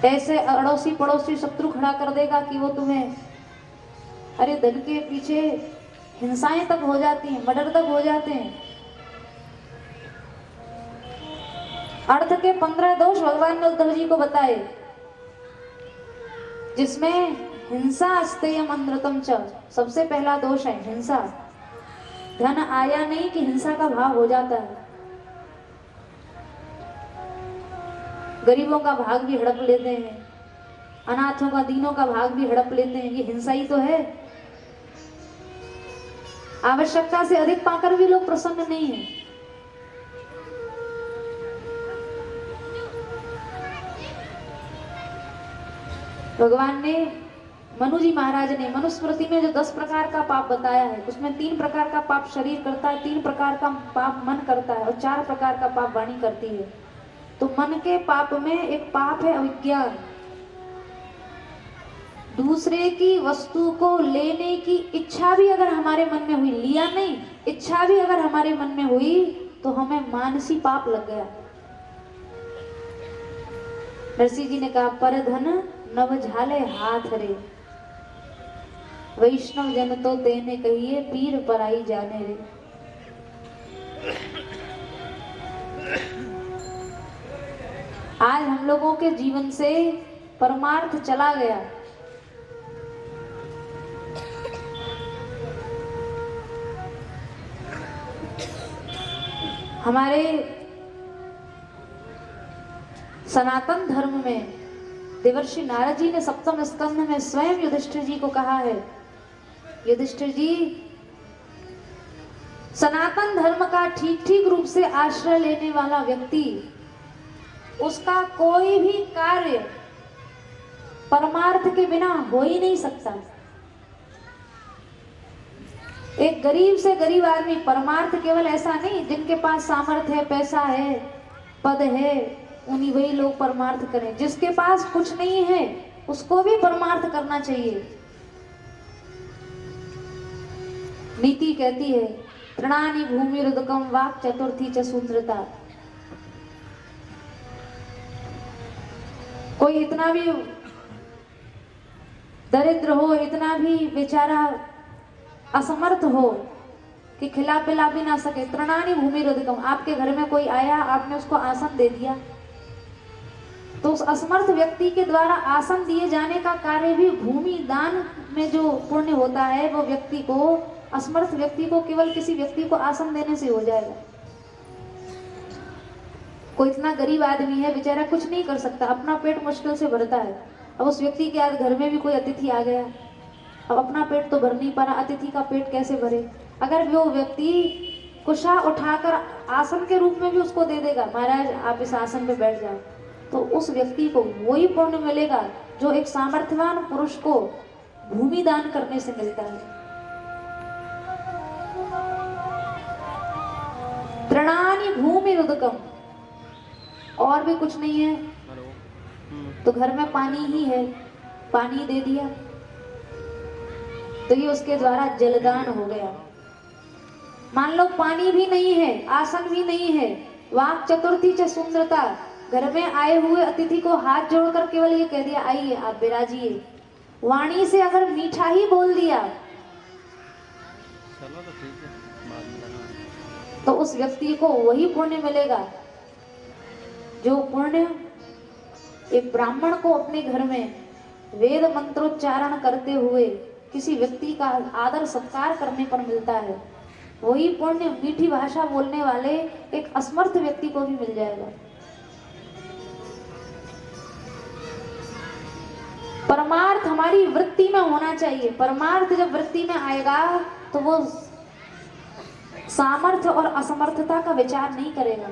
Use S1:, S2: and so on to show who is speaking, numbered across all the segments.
S1: ऐसे अड़ोसी पड़ोसी शत्रु खड़ा कर देगा कि वो तुम्हें, अरे धन के पीछे हिंसाएं तक हो जाती हैं, मर्डर तक हो जाते हैं। अर्थ के 15 दोष भगवान ने उद्धव जी को बताए, जिसमें हिंसा अस्तेयम अनृतम च, सबसे पहला दोष है हिंसा। धन आया नहीं कि हिंसा का भाव हो जाता है, गरीबों का भाग भी हड़प लेते हैं, अनाथों का दीनों का भाग भी हड़प लेते हैं, ये हिंसा ही तो है। आवश्यकता से अधिक पाकर भी लोग प्रसन्न नहीं है। भगवान ने, मनु जी महाराज ने मनुस्मृति में जो 10 प्रकार का पाप बताया है, उसमें 3 प्रकार का पाप शरीर करता है, 3 प्रकार का पाप मन करता है और 4 प्रकार का पाप वाणी करती है। तो मन के पाप में एक पाप है अविज्ञान, दूसरे की वस्तु को लेने की इच्छा भी अगर हमारे मन में हुई, लिया नहीं, इच्छा भी अगर हमारे मन में हुई तो हमें मानसी पाप लग गया। नरसिंह जी ने कहा, पर धन नव झाले हाथ रे, वैष्णव जन तो तेने कहिए पीर पराई जाने रे। आज हम लोगों के जीवन से परमार्थ चला गया। हमारे सनातन धर्म में देवर्षि नारद जी ने सप्तम स्कंध में स्वयं युधिष्ठिर जी को कहा है, युधिष्ठिर जी, सनातन धर्म का ठीक ठीक रूप से आश्रय लेने वाला व्यक्ति, उसका कोई भी कार्य परमार्थ के बिना हो ही नहीं सकता। एक गरीब से गरीब आदमी, परमार्थ केवल ऐसा नहीं जिनके पास सामर्थ्य है, पैसा है, पद है, उन्हीं वही लोग परमार्थ करें। जिसके पास कुछ नहीं है उसको भी परमार्थ करना चाहिए। नीति कहती है, तृणानि भूमिरुदकम वाक् चतुर्थी च शूद्रता। कोई इतना भी दरिद्र हो, इतना भी बेचारा असमर्थ हो कि खिला पिला भी ना सके, तृणानि भूमिरुदकम, आपके घर में कोई आया, आपने उसको आसन दे दिया, तो उस असमर्थ व्यक्ति के द्वारा आसन दिए जाने का कार्य भी भूमि दान में जो पुण्य होता है, वो व्यक्ति को, असमर्थ व्यक्ति को, केवल किसी व्यक्ति को आसन देने से हो जाएगा। कोई इतना गरीब आदमी है, बेचारा कुछ नहीं कर सकता, अपना पेट मुश्किल से भरता है। अब उस व्यक्ति के आज घर में भी कोई अतिथि आ गया, अब अपना पेट तो भर नहीं पा रहा, अतिथि का पेट कैसे भरे। अगर वो व्यक्ति कुशा उठाकर आसन के रूप में भी उसको दे देगा, महाराज आप इस आसन पे बैठ जाओ, तो उस व्यक्ति को वही पुण्य मिलेगा जो एक सामर्थ्यवान पुरुष को भूमि दान करने से मिलता है। तृणानि भूमिरुदकम, और भी कुछ नहीं है तो घर में पानी ही है, पानी दे दिया तो ये उसके द्वारा जलदान हो गया। मान लो पानी भी नहीं है, आसन भी नहीं है, वाक् चतुर्थी च सुंदरता, घर में आए हुए अतिथि को हाथ जोड़कर केवल ये कह दिया, आइए आप विराजिए, वाणी से अगर मीठा ही बोल दिया तो उस व्यक्ति को वही पुण्य मिलेगा जो पुण्य एक ब्राह्मण को अपने घर में वेद मंत्रोच्चारण करते हुए किसी व्यक्ति का आदर सत्कार करने पर मिलता है। वही पुण्य मीठी भाषा बोलने वाले एक असमर्थ व्यक्ति को भी मिल जाएगा। परमार्थ हमारी वृत्ति में होना चाहिए। परमार्थ जब वृत्ति में आएगा तो वो सामर्थ्य और असमर्थता का विचार नहीं करेगा।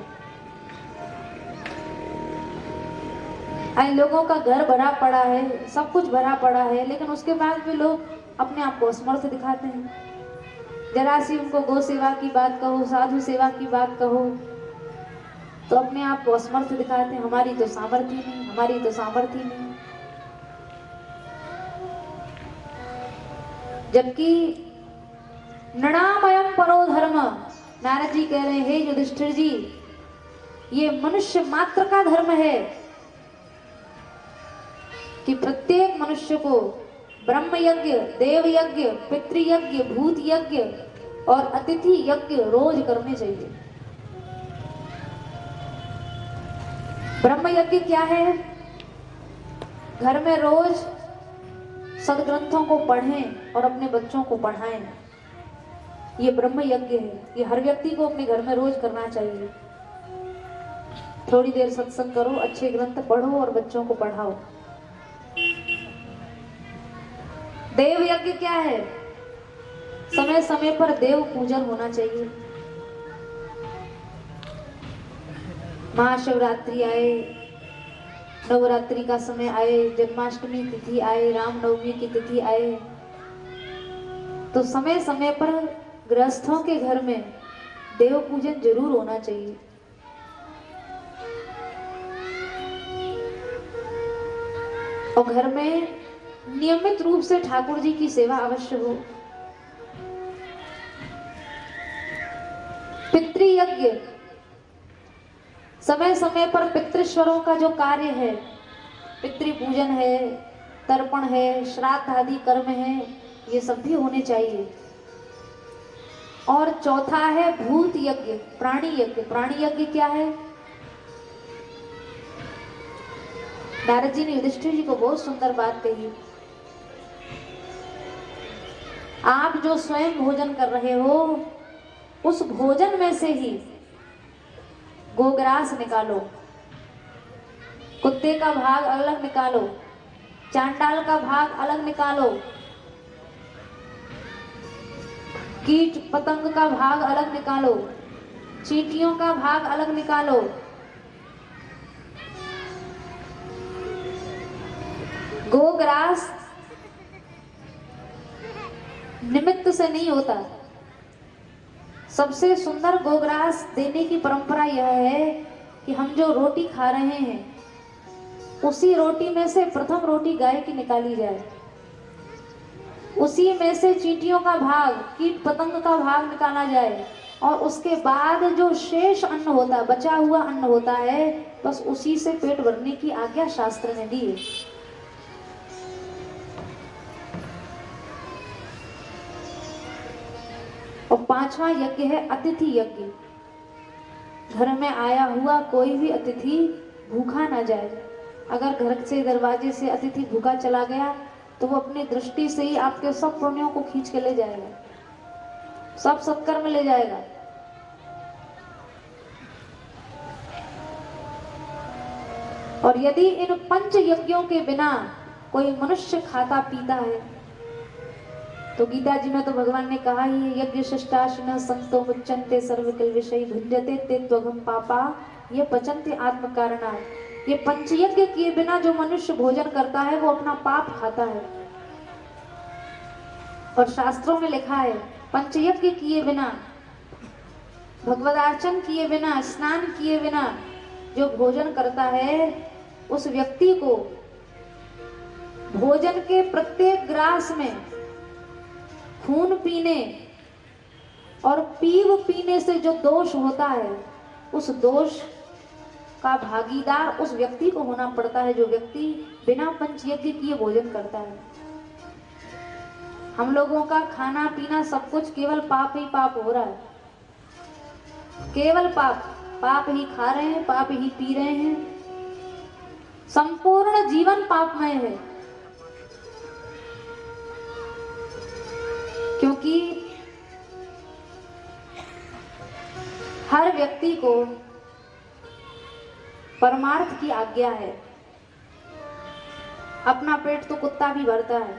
S1: आई लोगों का घर भरा पड़ा है, सब कुछ भरा पड़ा है, लेकिन उसके बाद भी लोग अपने आप को असमर्थ दिखाते हैं। जरा सी उनको गौ सेवा की बात कहो, साधु सेवा की बात कहो तो अपने आप को असमर्थ दिखाते हैं, हमारी तो सामर्थ्य नहीं, हमारी तो सामर्थ्य नहीं। जबकि नृणामयम परो धर्म, नारद जी कह रहे हैं, हे युधिष्ठिर जी, ये मनुष्य मात्र का धर्म है। कि प्रत्येक मनुष्य को ब्रह्म यज्ञ, देव यज्ञ, पितृयज्ञ, भूत यज्ञ और अतिथि यज्ञ रोज करने चाहिए। ब्रह्म यज्ञ क्या है? घर में रोज सदग्रंथों को पढ़ें और अपने बच्चों को पढ़ाएं। ये ब्रह्म यज्ञ है। ये हर व्यक्ति को अपने घर में रोज करना चाहिए। थोड़ी देर सत्संग करो, अच्छे ग्रंथ पढ़ो और बच्चों को पढ़ाओ। देव यज्ञ क्या है? समय समय पर देव पूजन होना चाहिए। महाशिवरात्रि आए, नवरात्रि का समय आए, जन्माष्टमी तिथि आए, रामनवमी की तिथि आए, तो समय समय पर गृहस्थों के घर में देव पूजन जरूर होना चाहिए। और घर में नियमित रूप से ठाकुर जी की सेवा अवश्य हो। पितृयज्ञ, समय समय पर पितृश्वरों का जो कार्य है, पितृ पूजन है, तर्पण है, श्राद्ध आदि कर्म है, ये सब भी होने चाहिए। और चौथा है भूत यज्ञ, प्राणी यज्ञ। प्राणी यज्ञ क्या है? नारद जी ने युधिष्ठिर जी को बहुत सुंदर बात कही। आप जो स्वयं भोजन कर रहे हो, उस भोजन में से ही गोग्रास निकालो, कुत्ते का भाग अलग निकालो, चांडाल का भाग अलग निकालो, कीट पतंग का भाग अलग निकालो, चींटियों का भाग अलग निकालो। गोग्रास निमित्त से नहीं होता। सबसे सुंदर गोग्रास देने की परंपरा यह है कि हम जो रोटी खा रहे हैं, उसी रोटी में से प्रथम रोटी गाय की निकाली जाए, उसी में से चींटियों का भाग, कीट पतंग का भाग निकाला जाए, और उसके बाद जो शेष अन्न होता है, बचा हुआ अन्न होता है, बस उसी से पेट भरने की आज्ञा शास्त्र ने दी है। और पांचवा यज्ञ है अतिथि यज्ञ। घर में आया हुआ कोई भी अतिथि भूखा ना जाए। अगर घर से दरवाजे से अतिथि भूखा चला गया तो वो अपनी दृष्टि से ही आपके सब पुण्यों को खींच के ले जाएगा, सब सत्कर्म ले जाएगा। और यदि इन पंच यज्ञों के बिना कोई मनुष्य खाता पीता है, तो गीता जी में तो भगवान ने कहा ही, यज्ञ शिष्टाशिन संतो मुच्यन्ते सर्वकल विषय भुंजते ते त्वघम पापा ये पचन्ते आत्म कारणात्। ये पंचयज्ञ किए बिना जो मनुष्य भोजन करता है वो अपना पाप खाता है। और शास्त्रों में लिखा है, पंचयज्ञ किए बिना, भगवदार्चन किए बिना, स्नान किए बिना जो भोजन करता है, उस व्यक्ति को भोजन के प्रत्येक ग्रास में खून पीने और पीव पीने से जो दोष होता है, उस दोष का भागीदार उस व्यक्ति को होना पड़ता है जो व्यक्ति बिना पंचयज्ञ किए भोजन करता है। हम लोगों का खाना पीना सब कुछ केवल पाप ही पाप हो रहा है, केवल पाप। पाप ही खा रहे हैं, पाप ही पी रहे हैं, संपूर्ण जीवन पापमय है। क्योंकि हर व्यक्ति को परमार्थ की आज्ञा है। अपना पेट तो कुत्ता भी भरता है।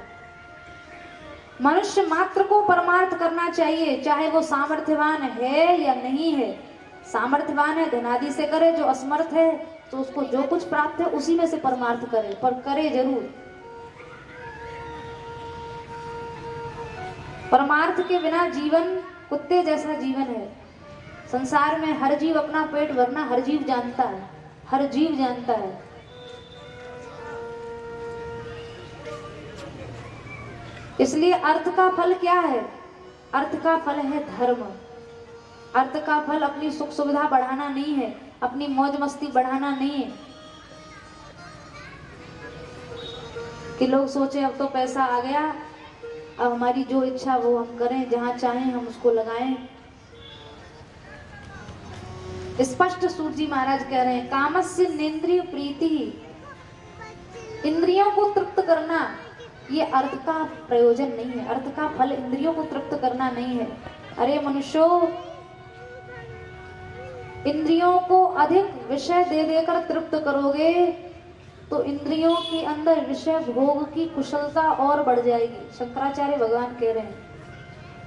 S1: मनुष्य मात्र को परमार्थ करना चाहिए, चाहे वो सामर्थ्यवान है या नहीं है। सामर्थ्यवान है धनादि से करे, जो असमर्थ है तो उसको जो कुछ प्राप्त है उसी में से परमार्थ करे, पर करे जरूर। परमार्थ के बिना जीवन कुत्ते जैसा जीवन है। संसार में हर जीव अपना पेट भरना हर जीव जानता है, हर जीव जानता है। इसलिए अर्थ का फल क्या है? अर्थ का फल है धर्म। अर्थ का फल अपनी सुख सुविधा बढ़ाना नहीं है, अपनी मौज मस्ती बढ़ाना नहीं है। कि लोग सोचे अब तो पैसा आ गया, अब हमारी जो इच्छा वो हम करें, जहां चाहें हम उसको लगाएं। स्पष्ट सूत जी महाराज कह रहे हैं, कामस्य नेन्द्रिय प्रीति, इंद्रियों को तृप्त करना ये अर्थ का प्रयोजन नहीं है, अर्थ का फल इंद्रियों को तृप्त करना नहीं है। अरे मनुष्यों, इंद्रियों को अधिक विषय दे देकर तृप्त करोगे तो इंद्रियों के अंदर विषय भोग की कुशलता और बढ़ जाएगी। शंकराचार्य भगवान कह रहे हैं,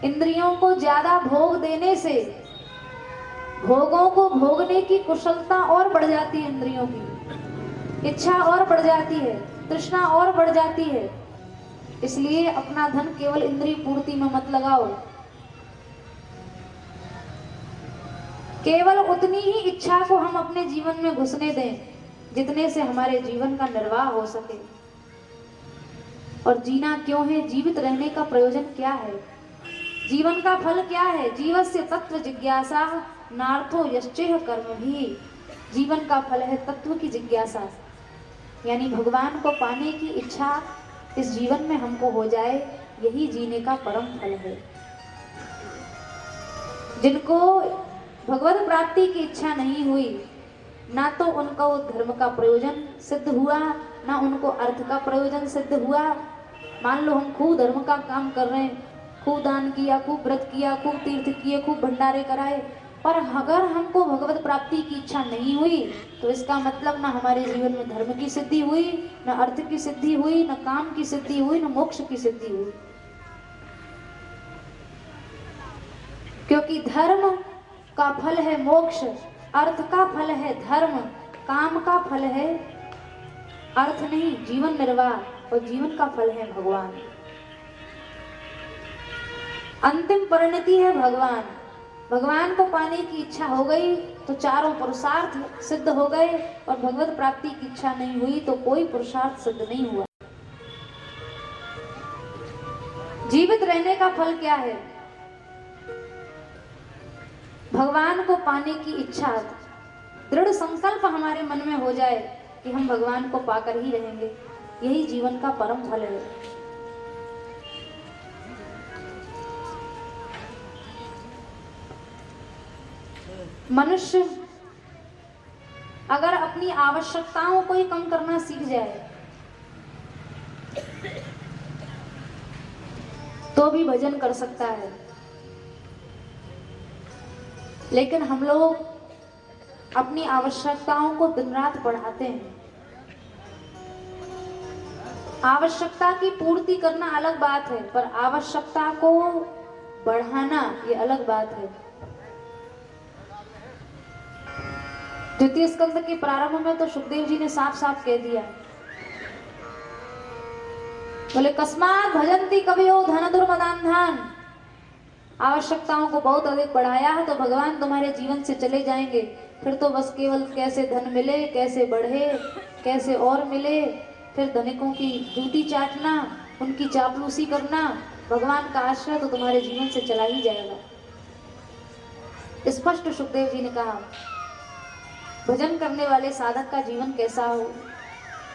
S1: इंद्रियों को ज्यादा भोग देने से भोगों को भोगने की कुशलता और बढ़ जाती है, इंद्रियों की इच्छा और बढ़ जाती है, तृष्णा और बढ़ जाती है। इसलिए अपना धन केवल इंद्रिय पूर्ति में मत लगाओ, केवल उतनी ही इच्छा को हम अपने जीवन में घुसने दें जितने से हमारे जीवन का निर्वाह हो सके। और जीना क्यों है, जीवित रहने का प्रयोजन क्या है, जीवन का फल क्या है? जीवस्य तत्व जिज्ञासा नार्थो यश्चेह कर्म भी। जीवन का फल है तत्व की जिज्ञासा, यानी भगवान को पाने की इच्छा इस जीवन में हमको हो जाए, यही जीने का परम फल है। जिनको भगवत प्राप्ति की इच्छा नहीं हुई, ना तो उनको धर्म का प्रयोजन सिद्ध हुआ, ना उनको अर्थ का प्रयोजन सिद्ध हुआ। मान लो हम खूब धर्म का काम कर रहे हैं, खूब दान किया, खूब व्रत किया, खूब तीर्थ किए, खूब भंडारे कराए, पर अगर हमको भगवत प्राप्ति की इच्छा नहीं हुई तो इसका मतलब ना हमारे जीवन में धर्म की सिद्धि हुई, ना अर्थ की सिद्धि हुई, ना काम की सिद्धि हुई, ना मोक्ष की सिद्धि हुई। क्योंकि धर्म का फल है मोक्ष, अर्थ का फल है धर्म, काम का फल है अर्थ नहीं जीवन निर्वाह, और जीवन का फल है भगवान। अंतिम परिणति है भगवान। भगवान को पाने की इच्छा हो गई तो चारों पुरुषार्थ सिद्ध हो गए, और भगवत प्राप्ति की इच्छा नहीं हुई तो कोई पुरुषार्थ सिद्ध नहीं हुआ। जीवित रहने का फल क्या है? भगवान को पाने की इच्छा, दृढ़ संकल्प हमारे मन में हो जाए कि हम भगवान को पाकर ही रहेंगे, यही जीवन का परम फल है। मनुष्य अगर अपनी आवश्यकताओं को ही कम करना सीख जाए तो भी भजन कर सकता है, लेकिन हम लोग अपनी आवश्यकताओं को दिन रात बढ़ाते हैं। आवश्यकता की पूर्ति करना अलग बात है, पर आवश्यकता को बढ़ाना ये अलग बात है। द्वितीय स्कंद के प्रारंभ में तो सुखदेव जी ने साफ साफ कह दिया, बोले कस्मात भजंती कवियो धन दुर्मदान्धान। आवश्यकताओं को बहुत अधिक बढ़ाया है तो भगवान तुम्हारे जीवन से चले जाएंगे, फिर तो बस केवल कैसे धन मिले, कैसे बढ़े, कैसे और मिले, फिर धनिकों की जूती चाटना, उनकी चापलूसी करना, भगवान का आश्रय तो तुम्हारे जीवन से चला ही जाएगा। स्पष्ट सुखदेव जी ने कहा, भजन करने वाले साधक का जीवन कैसा हो।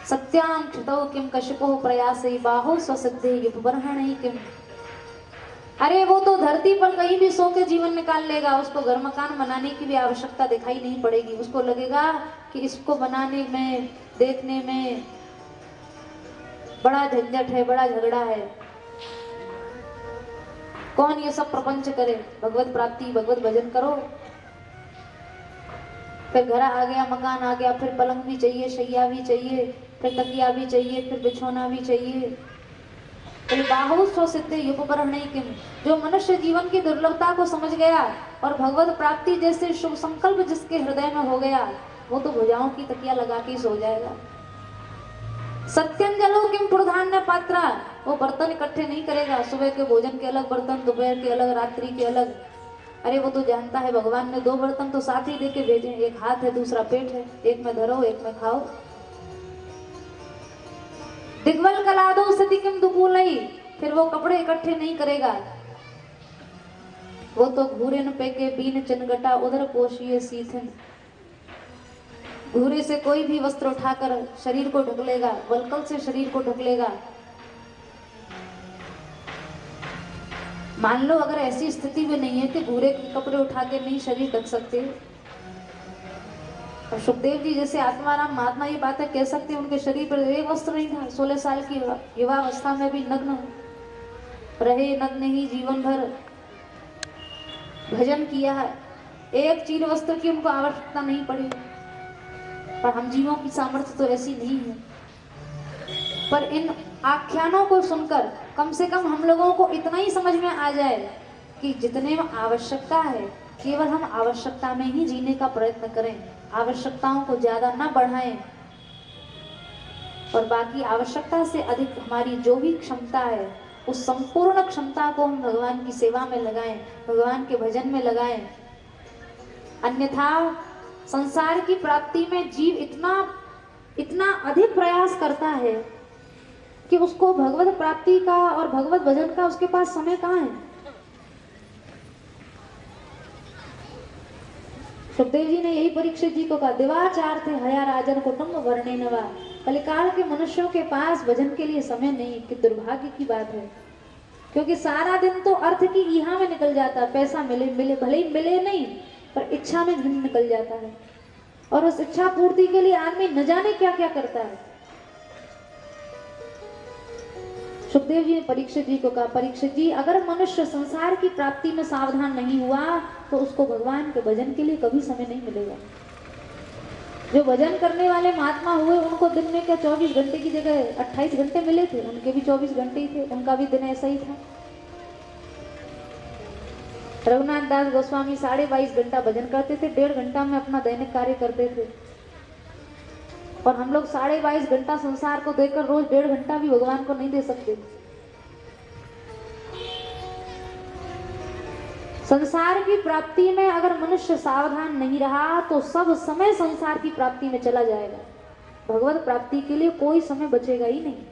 S1: सत्याम क्षितौ किम कशिपो प्रयासै बाहो स्वसिद्धे युपबर्हणै किम। अरे वो तो धरती पर कहीं भी सो के जीवन निकाल लेगा, उसको घर मकान बनाने की भी आवश्यकता दिखाई नहीं पड़ेगी। उसको लगेगा कि इसको बनाने में, देखने में बड़ा झंझट है, बड़ा झगड़ा है, कौन ये सब प्रपंच करे। भगवत प्राप्ति, भगवत भजन करो, फिर घर आ गया, मकान आ गया, फिर पलंग भी चाहिए, शैया भी चाहिए, फिर तकिया भी चाहिए, फिर बिछौना भी चाहिए। बाहु स्वसिद्धे युपबर्हणै किम। जो मनुष्य जीवन की दुर्लभता को समझ गया और भगवत प्राप्ति जैसे शुभ संकल्प जिसके हृदय में हो गया, वो तो भुजाओं की तकिया लगा के सो जाएगा। सत्यंजलो किम प्रधान्य पात्रा। वो बर्तन इकट्ठे नहीं करेगा, सुबह के भोजन के अलग बर्तन, दोपहर के अलग, रात्रि के अलग। अरे वो तो जानता है भगवान ने 2 बर्तन तो साथ ही देके भेजे, एक हाथ है दूसरा पेट है, एक में धरो एक में खाओ। दिग्वल कलादो सती किम दुकूलई। फिर वो कपड़े इकट्ठे नहीं करेगा, वो तो घूरे न पेके बीन चनगटा उधर पोषिए सीथन। घूरे से कोई भी वस्त्र उठाकर शरीर को ढक लेगा, वल्कल से शरीर को ढक लेगा। मान लो अगर ऐसी स्थिति भी नहीं है कि घूरे के कपड़े उठा के नहीं शरीर ढक सकते, और सुखदेव जी जैसे आत्माराम महात्मा ये बातें कह सकते हैं, उनके शरीर पर एक वस्त्र नहीं था। 16 साल की युवा अवस्था में भी नग्न रहे, नग्न ही जीवन भर भजन किया है। एक चीर वस्त्र की उनको आवश्यकता नहीं पड़ी। पर हम जीवों की सामर्थ्य तो ऐसी नहीं है। पर इन आख्यानों को सुनकर कम से कम हम लोगों को इतना ही समझ में आ जाए कि जितने में आवश्यकता है केवल हम आवश्यकता में ही जीने का प्रयत्न करें, आवश्यकताओं को ज्यादा ना बढ़ाएं, और बाकी आवश्यकता से अधिक हमारी जो भी क्षमता है उस संपूर्ण क्षमता को हम भगवान की सेवा में लगाएं, भगवान के भजन में लगाएं। अन्यथा संसार की प्राप्ति में जीव इतना अधिक प्रयास करता है कि उसको भगवत प्राप्ति का और भगवत भजन का उसके पास समय कहाँ है। सुखदेव जी ने यही परीक्षित जी को कहा, दिवाचार थे हया राजन कुटुंब वर्णे नवा। कलिकाल के मनुष्यों के पास भजन के लिए समय नहीं, कि दुर्भाग्य की बात है। क्योंकि सारा दिन तो अर्थ की इहा में निकल जाता है, पैसा मिले भले ही मिले नहीं, पर इच्छा में दिन निकल जाता है, और उस इच्छा पूर्ति के लिए आदमी न जाने क्या क्या करता है। सुखदेव जी ने परीक्षित जी को कहा, परीक्षित जी अगर मनुष्य संसार की प्राप्ति में सावधान नहीं हुआ तो उसको भगवान के भजन के लिए कभी समय नहीं मिलेगा। जो भजन करने वाले महात्मा हुए उनको दिन में क्या 24 घंटे की जगह 28 घंटे मिले थे, उनके भी 24 घंटे ही थे, उनका भी दिन ऐसा ही था। रघुनाथ दास गोस्वामी 22.5 घंटा भजन करते थे, 1.5 घंटा में अपना दैनिक कार्य करते थे, और हम लोग 22.5 घंटा संसार को देकर रोज 1.5 घंटा भी भगवान को नहीं दे सकते। संसार की प्राप्ति में अगर मनुष्य सावधान नहीं रहा तो सब समय संसार की प्राप्ति में चला जाएगा, भगवत प्राप्ति के लिए कोई समय बचेगा ही नहीं।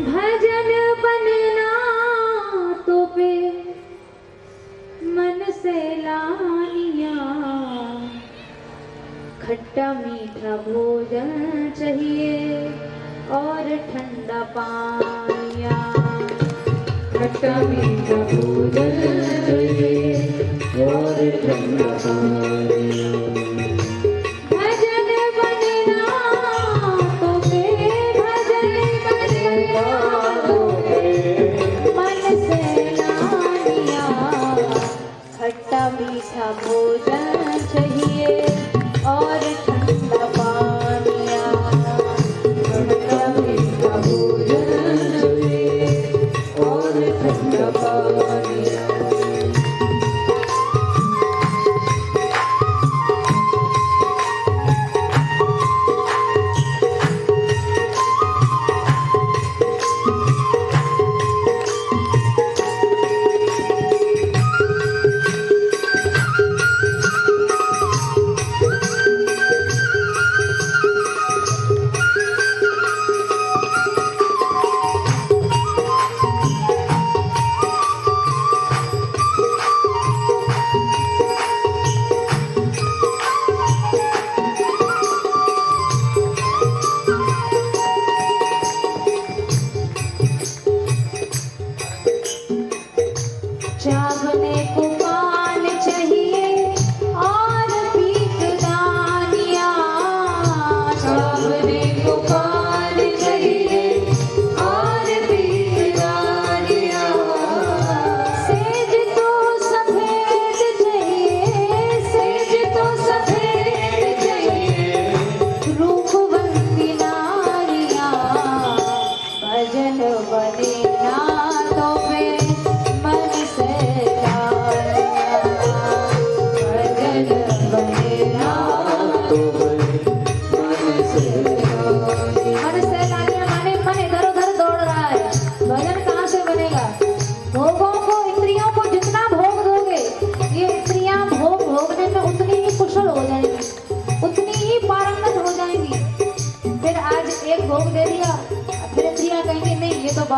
S1: भजन बनना तो पे मन से लानिया, खट्टा मीठा भोजन चाहिए और ठंडा पानिया। खट्टा मीठा भोजन चाहिए और ठंडा पानिया। मीठा भोजन चाहिए और ठंडा पानिया। खट्टा मीठा भोजन चाहिए और ठंडा पानिया।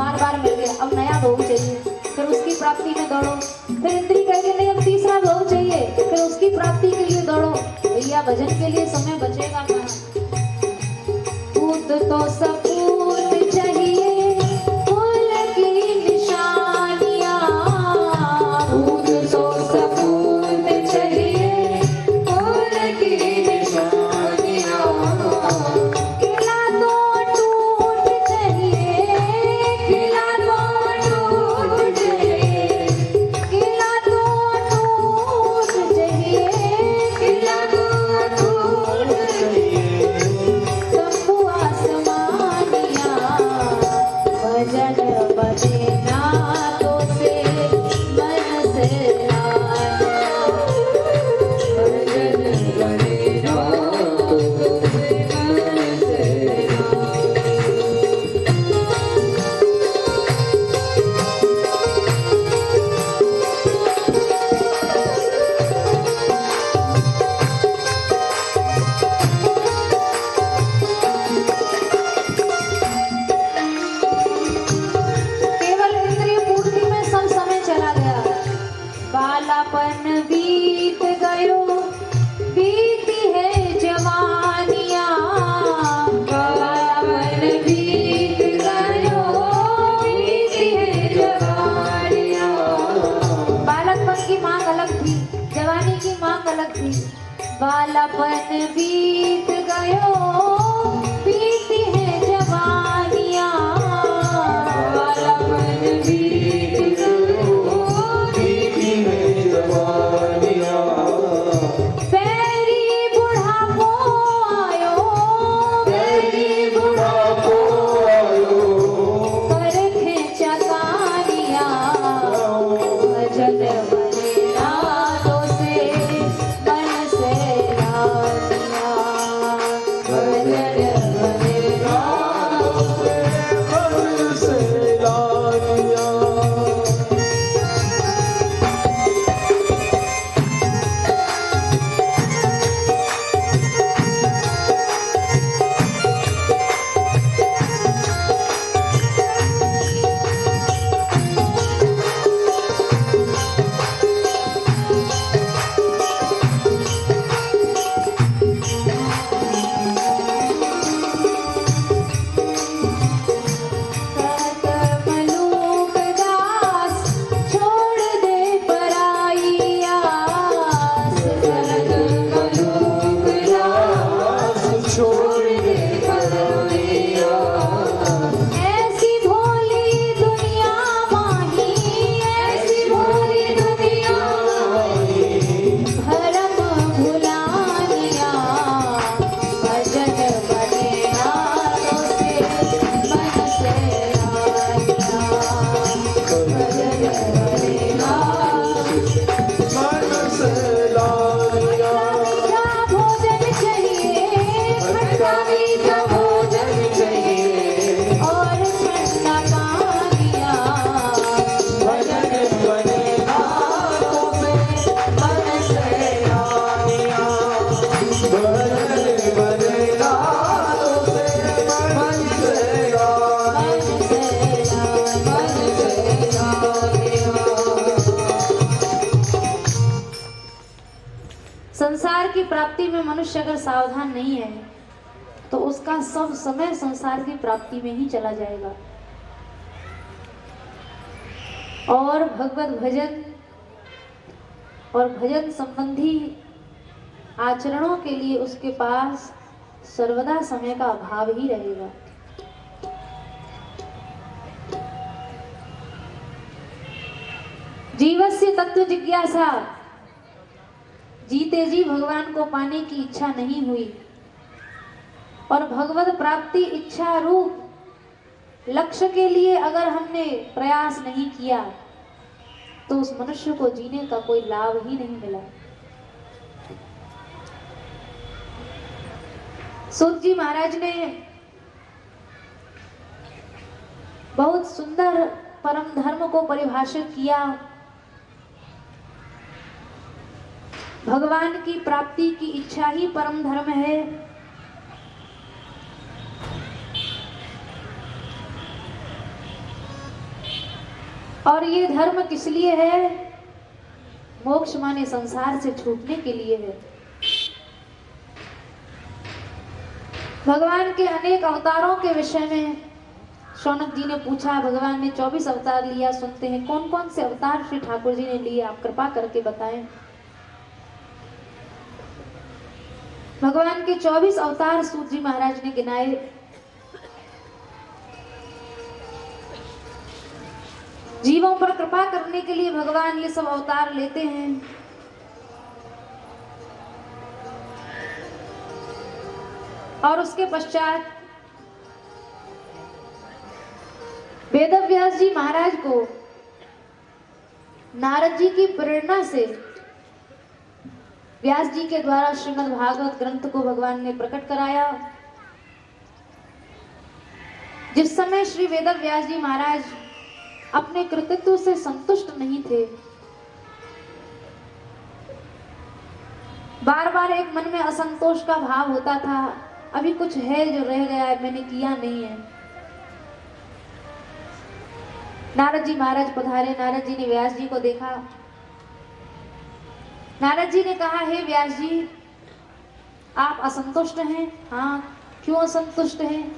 S1: बार बार मिल गया, अब नया भोग चाहिए, फिर उसकी प्राप्ति में दौड़ो। फिर इंद्री कहेगी नहीं अब तीसरा भोग चाहिए, फिर उसकी प्राप्ति के लिए दौड़ो। भैया भजन के लिए समय बचेगा कहाँ? पूत तो सपूत चाहिए, फूल की निशानियां। पूत तो सपूत चाहिए, फूल की निशानियां। किला तो टूट चाहिए, किला तो टूट चाहिए, किला तो टूट चाहिए, किला तो टूट चाहिए। शंभु आसमानिया भजन बजना तो से मन से लाना। भजन बजना तो से मन से लाना। केवल इंद्रिय पूर्ति में सब समय चला गया। बालापन बीत गयो, बीती है जवानिया। बालापन बीत गयो, बीती है जवानिया। बालकपन की मांग अलग थी, जवानी की मांग अलग थी। बालापन बीत गयो, बीती है जवानिया। बालापन बीत गयो, बीती है जवानिया। बैरी बुढ़ापो आयो, बैरी बुढ़ापो आयो। कर खेचा कानिया, भजन बजना तो से मन से लानिया। भजन बजना तो से मन से लानिया। कहत मलूक दास छोड़ दे पराई आस। कहत मलूक दास छोड़ दे पराई आस। ऐसी भोली दुनिया माही, ऐसी भोली दुनिया माही। भरम भुलानिया, भजन बनेना तो से मन से लानिया। भजन बनेना मन से लानिया। मीठा भोजन चाहिए, खट्टा मीठा भोजन चाहिए, और ठंडा पानिया। भजन बनेना तो से मन से लानिया। भजन बनेना तो से मन से लानिया। मन से लानिया। संसार की प्राप्ति में मनुष्य अगर सावधान नहीं है तो उसका सब समय संसार की प्राप्ति में ही चला जाएगा। और भगवत भजन और भजन संबंधी आचरणों के लिए उसके पास सर्वदा समय का अभाव ही रहेगा। जीवस्य तत्व जिज्ञासा, जीते जी भगवान को पाने की इच्छा नहीं हुई और भगवत प्राप्ति इच्छा रूप लक्ष्य के लिए अगर हमने प्रयास नहीं किया तो उस मनुष्य को जीने का कोई लाभ ही नहीं मिला। सूत जी महाराज ने बहुत सुंदर परम धर्म को परिभाषित किया। भगवान की प्राप्ति की इच्छा ही परम धर्म है। और ये धर्म किस लिए है? मोक्ष माने संसार से छूटने के लिए है। भगवान के अनेक अवतारों के विषय में शौनक जी ने पूछा। भगवान ने 24 अवतार लिया। सुनते हैं कौन कौन से अवतार श्री ठाकुर जी ने लिए, आप कृपा करके बताएं। भगवान के 24 अवतार सूत जी महाराज ने गिनाए। जीवों पर कृपा करने के लिए भगवान ये सब अवतार लेते हैं। और उसके पश्चात वेदव्यास जी महाराज को नारद जी की प्रेरणा से व्यास जी के द्वारा श्रीमद् भागवत ग्रंथ को भगवान ने प्रकट कराया। जिस समय श्री वेदव्यास जी महाराज अपने कृतित्व से संतुष्ट नहीं थे, बार बार एक मन में असंतोष का भाव होता था, अभी कुछ है जो रह गया है, मैंने किया नहीं है। नारद जी महाराज पधारे। नारद जी ने व्यास जी को देखा। नारद जी ने कहा, हे व्यास जी, आप असंतुष्ट हैं? हाँ, क्यों असंतुष्ट हैं?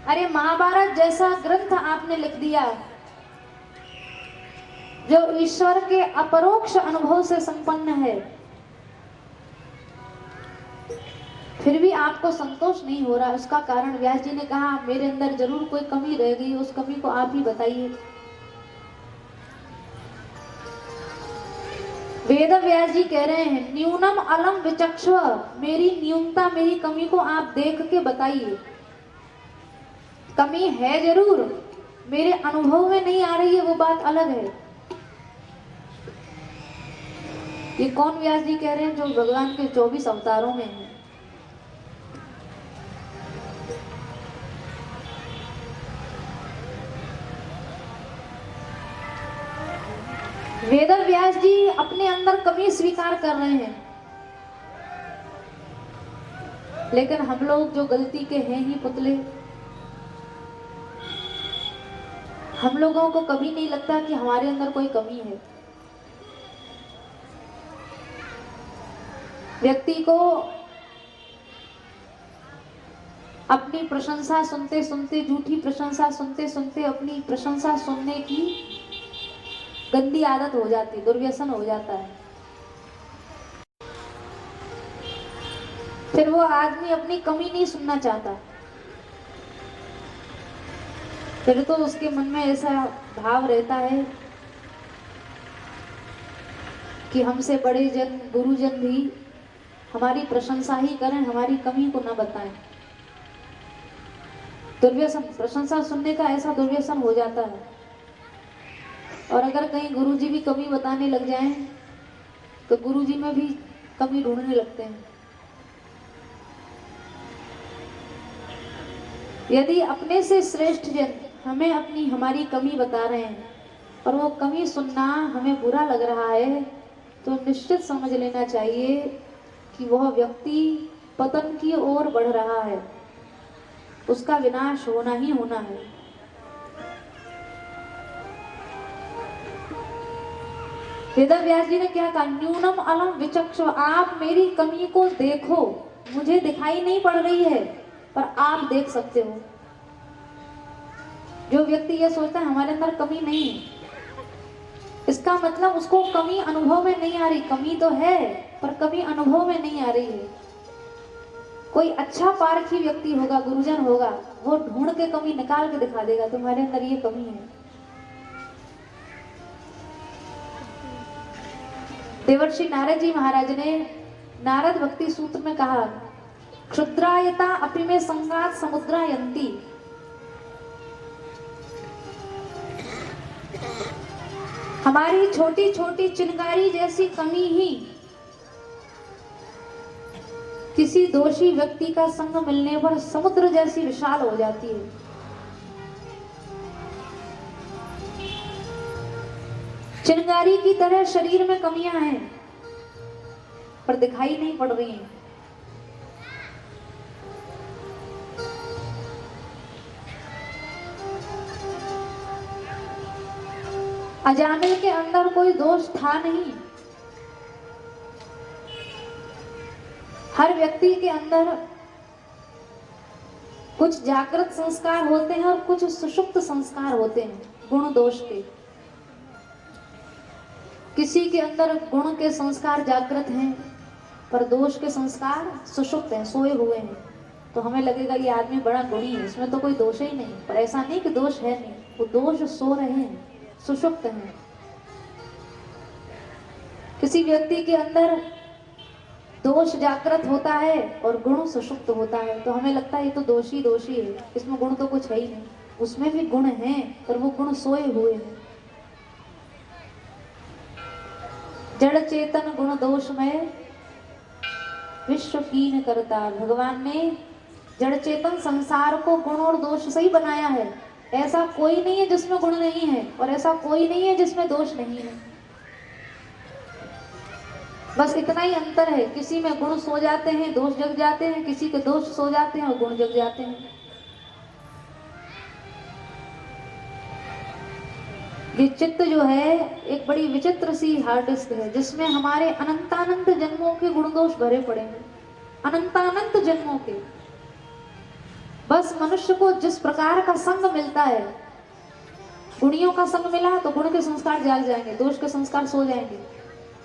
S1: अरे महाभारत जैसा ग्रंथ आपने लिख दिया जो ईश्वर के अपरोक्ष अनुभव से संपन्न है, फिर भी आपको संतोष नहीं हो रहा। उसका कारण? व्यास जी ने कहा, मेरे अंदर जरूर कोई कमी रह गई, उस कमी को आप ही बताइए। वेद व्यास जी कह रहे हैं, न्यूनम अलम विचक्ष, मेरी न्यूनता, मेरी कमी को आप देख के बताइए। कमी है जरूर, मेरे अनुभव में नहीं आ रही है, वो बात अलग है। ये कौन व्यास जी कह रहे हैं? जो भगवान के 24 अवतारों में है। वेद व्यास जी अपने अंदर कमी स्वीकार कर रहे हैं, लेकिन हम लोग जो गलती के हैं ही पुतले, हम लोगों को कभी नहीं लगता कि हमारे अंदर कोई कमी है। व्यक्ति को अपनी प्रशंसा सुनते सुनते, झूठी प्रशंसा सुनते सुनते अपनी प्रशंसा सुनने की गंदी आदत हो जाती, दुर्व्यसन हो जाता है। फिर वो आदमी अपनी कमी नहीं सुनना चाहता। फिर तो उसके मन में ऐसा भाव रहता है कि हमसे बड़े जन, गुरुजन भी हमारी प्रशंसा ही करें, हमारी कमी को ना बताएं। दुर्व्यसन, प्रशंसा सुनने का ऐसा दुर्व्यसन हो जाता है। और अगर कहीं गुरुजी भी कमी बताने लग जाएं तो गुरुजी में भी कमी ढूंढने लगते हैं। यदि अपने से श्रेष्ठ जन हमें अपनी हमारी कमी बता रहे हैं और वो कमी सुनना हमें बुरा लग रहा है, तो निश्चित समझ लेना चाहिए कि वह व्यक्ति पतन की ओर बढ़ रहा है, उसका विनाश होना ही होना है। वेदव्यास जी ने क्या कहा? न्यूनम अलम विचक्षु, आप मेरी कमी को देखो, मुझे दिखाई नहीं पड़ रही है पर आप देख सकते हो। जो व्यक्ति ये सोचता है हमारे अंदर कमी नहीं है, इसका मतलब उसको कमी अनुभव में नहीं आ रही। कमी तो है पर कमी अनुभव में नहीं आ रही है। कोई अच्छा पारखी व्यक्ति होगा, गुरुजन होगा, वो ढूंढ के कमी निकाल के दिखा देगा, तुम्हारे अंदर ये कमी है। देवर्षि नारद जी महाराज ने नारद भक्ति सूत्र में कहा, क्षुद्रायता अपि में संगात समुद्रायंती। हमारी छोटी छोटी चिंगारी जैसी कमी ही किसी दोषी व्यक्ति का संग मिलने पर समुद्र जैसी विशाल हो जाती है। चिंगारी की तरह शरीर में कमियां हैं पर दिखाई नहीं पड़ रही हैं। अजामिल के अंदर कोई दोष था नहीं। हर व्यक्ति के अंदर कुछ जागृत संस्कार होते हैं और कुछ सुषुप्त संस्कार होते हैं गुण दोष के। किसी के अंदर गुण के संस्कार जागृत हैं पर दोष के संस्कार सुषुप्त हैं, सोए हुए हैं। तो हमें लगेगा ये आदमी बड़ा गुणी है, इसमें तो कोई दोष ही नहीं। पर ऐसा नहीं कि दोष है नहीं, वो दोष सो रहे हैं, सुषुप्त हैं। किसी व्यक्ति के अंदर दोष जागृत होता है और गुण सुषुप्त होता है, तो हमें लगता है ये तो दोषी है, इसमें गुण तो कुछ है ही नहीं। उसमें भी गुण हैं पर वो गुण सोए हुए हैं। जड़ चेतन गुण दोष में विश्व कीन करता। भगवान ने जड़ चेतन संसार को गुण और दोष से ही बनाया है। ऐसा कोई नहीं है जिसमें गुण नहीं है और ऐसा कोई नहीं है जिसमें दोष नहीं है। बस इतना ही अंतर है, किसी में गुण सो जाते हैं, दोष जग जाते हैं, किसी के दोष सो जाते हैं और गुण जग जाते हैं। ये चित्त जो है एक बड़ी विचित्र सी हार्ड डिस्क है जिसमें हमारे अनंतानंत जन्मों के गुण दोष भरे पड़े हैं, अनंतानंत जन्मों के। बस मनुष्य को जिस प्रकार का संग मिलता है, गुणियों का संग मिला तो गुण के संस्कार जाग जाएंगे, दोष के संस्कार सो जाएंगे।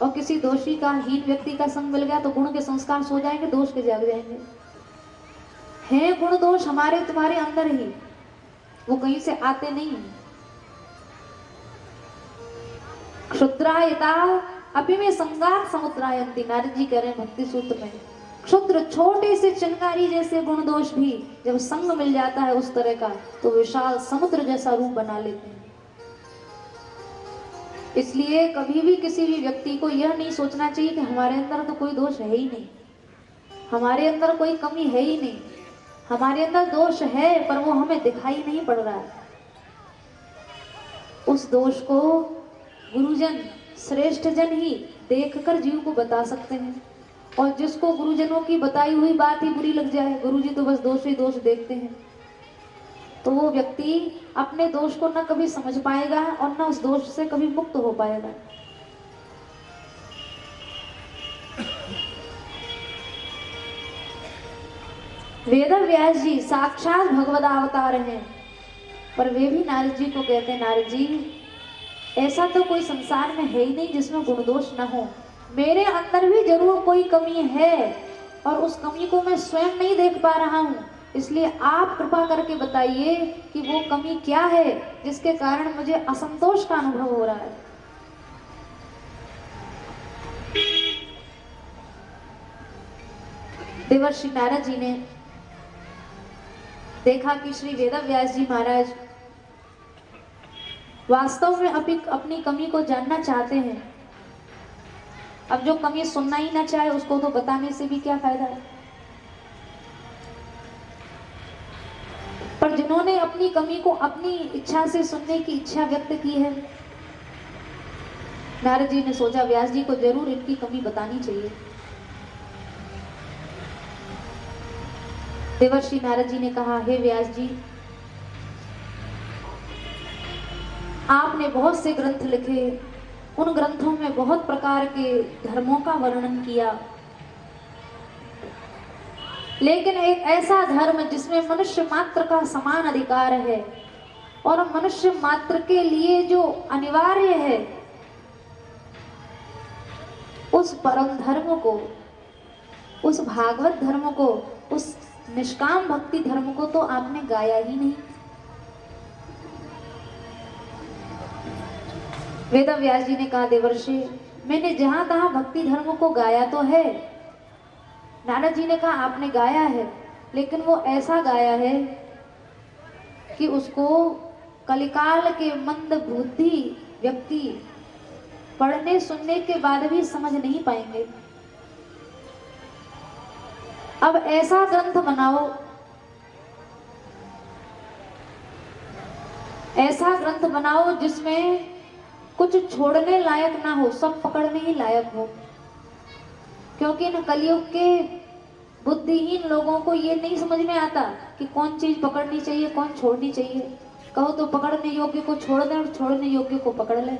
S1: और किसी दोषी का, हीन व्यक्ति का संग मिल गया तो गुण के संस्कार सो जाएंगे, दोष के जाग जाएंगे। हैं गुण दोष हमारे तुम्हारे अंदर ही, वो कहीं से आते नहीं। क्षुद्रायता अभी में संगार समुद्रायंती, नारद जी कह रहे हैं भक्ति सूत्र में। क्षुद्र छोटे से चिंगारी जैसे गुण दोष भी जब संग मिल जाता है उस तरह का, तो विशाल समुद्र जैसा रूप बना लेते हैं। इसलिए कभी भी किसी भी व्यक्ति को यह नहीं सोचना चाहिए कि हमारे अंदर तो कोई दोष है ही नहीं, हमारे अंदर कोई कमी है ही नहीं। हमारे अंदर दोष है पर वो हमें दिखाई नहीं पड़ रहा है। उस दोष को गुरुजन, श्रेष्ठ जन ही देखकर जीव को बता सकते हैं। और जिसको गुरुजनों की बताई हुई बात ही बुरी लग जाए, गुरुजी तो बस दोष ही दोष देखते हैं, तो वो व्यक्ति अपने दोष को न कभी समझ पाएगा और न उस दोष से कभी मुक्त हो पाएगा। वेद व्यास जी साक्षात भगवद अवतार हैं, पर वे भी नारद जी को कहते हैं, नारद जी ऐसा तो कोई संसार में है ही नहीं जिसमें गुण दोष न हो। मेरे अंदर भी जरूर कोई कमी है और उस कमी को मैं स्वयं नहीं देख पा रहा हूँ। इसलिए आप कृपा करके बताइए कि वो कमी क्या है जिसके कारण मुझे असंतोष का अनुभव हो रहा है। देवर्षि नारद जी ने देखा कि श्री वेदव्यास जी महाराज वास्तव में अपनी कमी को जानना चाहते हैं। अब जो कमी सुनना ही ना चाहे उसको तो बताने से भी क्या फायदा है। पर जिन्होंने अपनी कमी को अपनी इच्छा से सुनने की इच्छा व्यक्त की है, नारद जी ने सोचा व्यास जी को जरूर इनकी कमी बतानी चाहिए। देवर्षि नारद जी ने कहा, हे व्यास जी, आपने बहुत से ग्रंथ लिखे, उन ग्रंथों में बहुत प्रकार के धर्मों का वर्णन किया, लेकिन एक ऐसा धर्म जिसमें मनुष्य मात्र का समान अधिकार है और मनुष्य मात्र के लिए जो अनिवार्य है, उस परम धर्म को, उस भागवत धर्म को, उस निष्काम भक्ति धर्म को तो आपने गाया ही नहीं। वेदव्यास जी ने कहा, देवर्षि मैंने जहां तहां भक्ति धर्म को गाया तो है। नारद जी ने कहा, आपने गाया है, लेकिन वो ऐसा गाया है कि उसको कलिकाल के मंद बुद्धि व्यक्ति पढ़ने सुनने के बाद भी समझ नहीं पाएंगे। अब ऐसा ग्रंथ बनाओ, ऐसा ग्रंथ बनाओ जिसमें कुछ छोड़ने लायक ना हो, सब पकड़ने ही लायक हो। क्योंकि न कलयुग के बुद्धिहीन लोगों को ये नहीं समझ में आता कि कौन चीज पकड़नी चाहिए, कौन छोड़नी चाहिए। कहो तो पकड़ने योग्य को छोड़ दे और छोड़ने योग्य को पकड़ ले।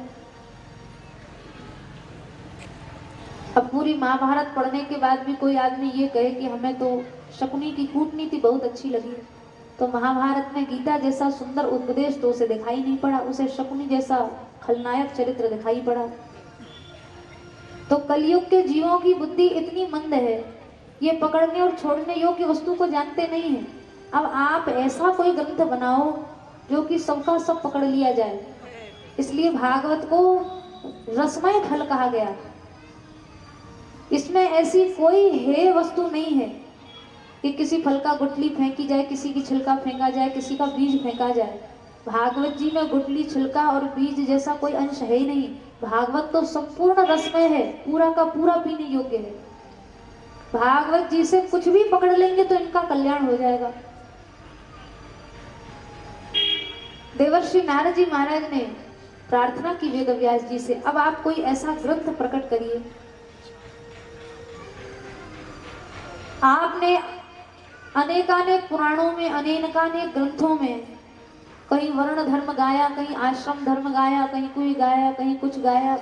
S1: अब पूरी महाभारत पढ़ने के बाद भी कोई आदमी ये कहे कि हमें तो शकुनी की कूटनीति बहुत अच्छी लगी, तो महाभारत में गीता जैसा सुंदर उपदेश तो उसे दिखाई नहीं पड़ा, उसे शकुनी जैसा खलनायक चरित्र दिखाई पड़ा। तो कलयुग के जीवों की बुद्धि इतनी मंद है, ये पकड़ने और छोड़ने योग्य वस्तु को जानते नहीं है। अब आप ऐसा कोई ग्रंथ बनाओ जो कि सबका सब पकड़ लिया जाए। इसलिए भागवत को रसमय फल कहा गया। इसमें ऐसी कोई हेय वस्तु नहीं है कि किसी फल का गुठली फेंकी जाए, किसी की छिलका फेंका जाए, किसी का बीज फेंका जाए। भागवत जी में गुठली, छिलका और बीज जैसा कोई अंश है ही नहीं। भागवत तो संपूर्ण रसमय है, पूरा का पूरा पीने योग्य है। भागवत जी से कुछ भी पकड़ लेंगे तो इनका कल्याण हो जाएगा। देवर्षि नारद जी महाराज ने प्रार्थना की वेद व्यास जी से, अब आप कोई ऐसा ग्रंथ प्रकट करिए। आपने अनेकानेक पुराणों में, अनेकानेक ग्रंथों में कहीं वर्ण धर्म गाया, कहीं आश्रम धर्म गाया, कहीं कोई गाया, कहीं कुछ गाया।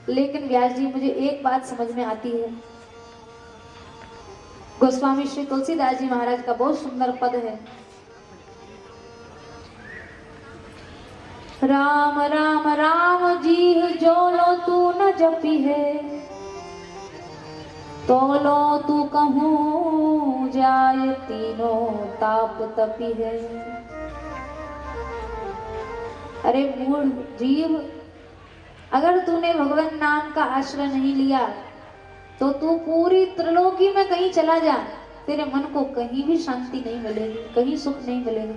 S1: लेकिन व्यास जी मुझे एक बात समझ में आती है। गोस्वामी श्री तुलसीदास जी महाराज का बहुत सुंदर पद है, राम राम राम जी जो लो तू न जपी है, तो लो तू कहूँ जाय तीनों ताप तपी है। अरे मूढ़ जीव, अगर तूने भगवान नाम का आश्रय नहीं लिया तो तू पूरी त्रिलोकी में कहीं चला जा, तेरे मन को कहीं भी शांति नहीं मिलेगी, कहीं सुख नहीं मिलेगा।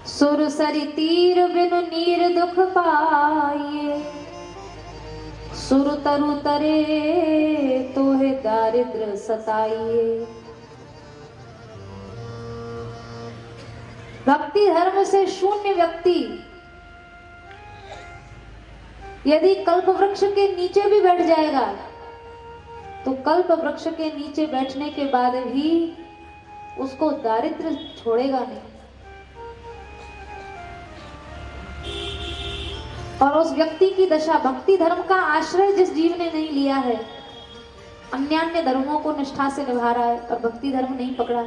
S1: सुर सरि तीर बिनु नीर दुख पाइए, सुर तरु तरे तोहे दारिद्र सताइए। भक्ति धर्म से शून्य व्यक्ति यदि कल्प वृक्ष के नीचे भी बैठ जाएगा तो कल्प वृक्ष के नीचे बैठने के बाद भी उसको दारिद्र छोड़ेगा नहीं। और उस व्यक्ति की दशा, भक्ति धर्म का आश्रय जिस जीव ने नहीं लिया है, अन्य धर्मों को निष्ठा से निभा रहा है और भक्ति धर्म नहीं पकड़ा,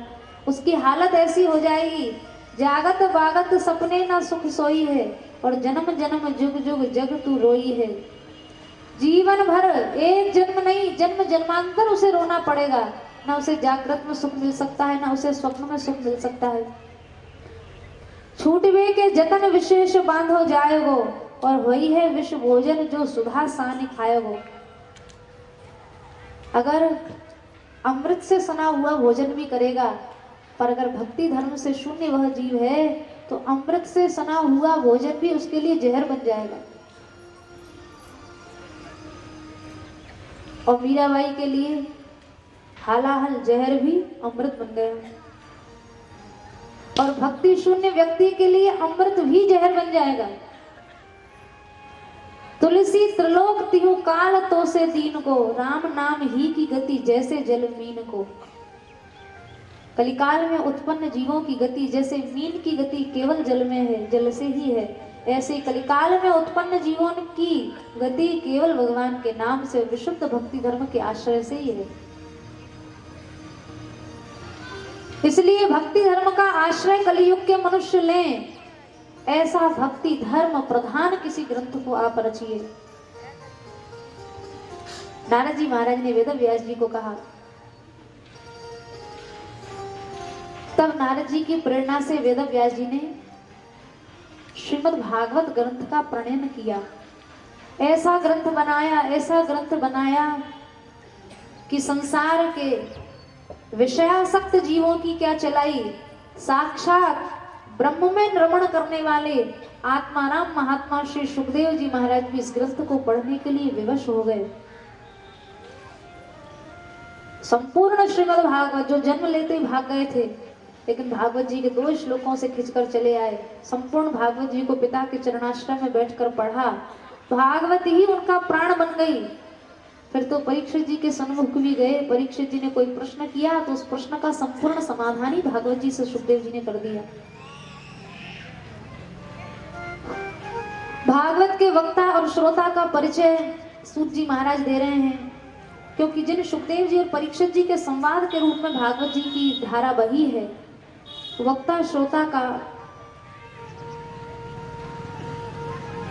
S1: उसकी हालत ऐसी हो जाएगी, जागत बागत सपने ना सुख सोई है, और जन्म जन्म जुग जुग जग तू रोई है। जीवन भर एक जन्म नहीं, जन्म जन्मांतर उसे रोना पड़ेगा। ना उसे जागृत में सुख मिल सकता है, ना उसे स्वप्न में सुख मिल सकता है। छूटवे के जतन विशेष बांधो जाएगो, और वही है विश्व भोजन जो सुधा सानि खाएगो। अगर अमृत से सना हुआ भोजन भी करेगा, पर अगर भक्ति धर्म से शून्य वह जीव है तो अमृत से सना हुआ भोजन भी उसके लिए जहर बन जाएगा। और मीराबाई के लिए हालाहल जहर भी अमृत बन गया, और भक्ति शून्य व्यक्ति के लिए अमृत भी जहर बन जाएगा। तुलसी त्रिलोक तिहु काल तो से दीन को, राम नाम ही की गति जैसे जल मीन को। कलिकाल में उत्पन्न जीवों की गति जैसे मीन की गति केवल जल में है, जल से ही है, ऐसे कलिकाल में उत्पन्न जीवों की गति केवल भगवान के नाम से, विशुद्ध भक्ति धर्म के आश्रय से ही है। इसलिए भक्ति धर्म का आश्रय कलियुग के मनुष्य लें, ऐसा भक्ति धर्म प्रधान किसी ग्रंथ को आप रचिए। नारद जी महाराज ने वेद व्यास जी को कहा, तब नारद जी की प्रेरणा से वेद व्यास जी ने श्रीमद् भागवत ग्रंथ का प्रणयन किया। ऐसा ग्रंथ बनाया, ऐसा ग्रंथ बनाया कि संसार के विषयासक्त जीवों की क्या चलाई, साक्षात ब्रह्म में रमण करने वाले आत्माराम महात्मा श्री सुखदेव जी महाराज भी इस ग्रंथ को पढ़ने के लिए विवश हो गए। संपूर्ण श्रीमद् भागवत जो जन्म लेते ही भाग गए थे, लेकिन भागवत जी के 2 श्लोकों से खिंचकर चले आए। संपूर्ण भागवत जी को पिता के चरणाश्रम में बैठकर पढ़ा, भागवत ही उनका प्राण बन गई। फिर तो परीक्षित जी के सन्मुख भी गए, परीक्षित जी ने कोई प्रश्न किया तो उस प्रश्न का संपूर्ण समाधान ही भागवत जी से सुखदेव जी ने कर दिया। भागवत के वक्ता और श्रोता का परिचय सूत जी महाराज दे रहे हैं, क्योंकि जिन सुखदेव जी और परीक्षित जी के संवाद के रूप में भागवत जी की धारा बही है, वक्ता श्रोता का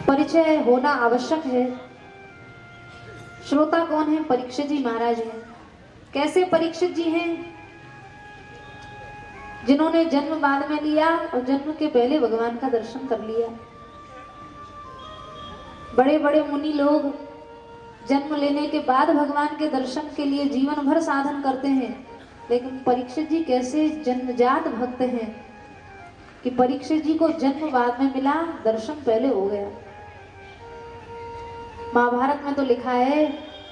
S1: परिचय होना आवश्यक है। श्रोता कौन है? परीक्षित जी महाराज हैं। कैसे परीक्षित जी हैं? जिन्होंने जन्म बाद में लिया और जन्म के पहले भगवान का दर्शन कर लिया। बड़े बड़े मुनि लोग जन्म लेने के बाद भगवान के दर्शन के लिए जीवन भर साधन करते हैं, लेकिन परीक्षित जी कैसे जन्मजात भक्त हैं कि परीक्षित जी को जन्म बाद में मिला, दर्शन पहले हो गया। महाभारत में तो लिखा है,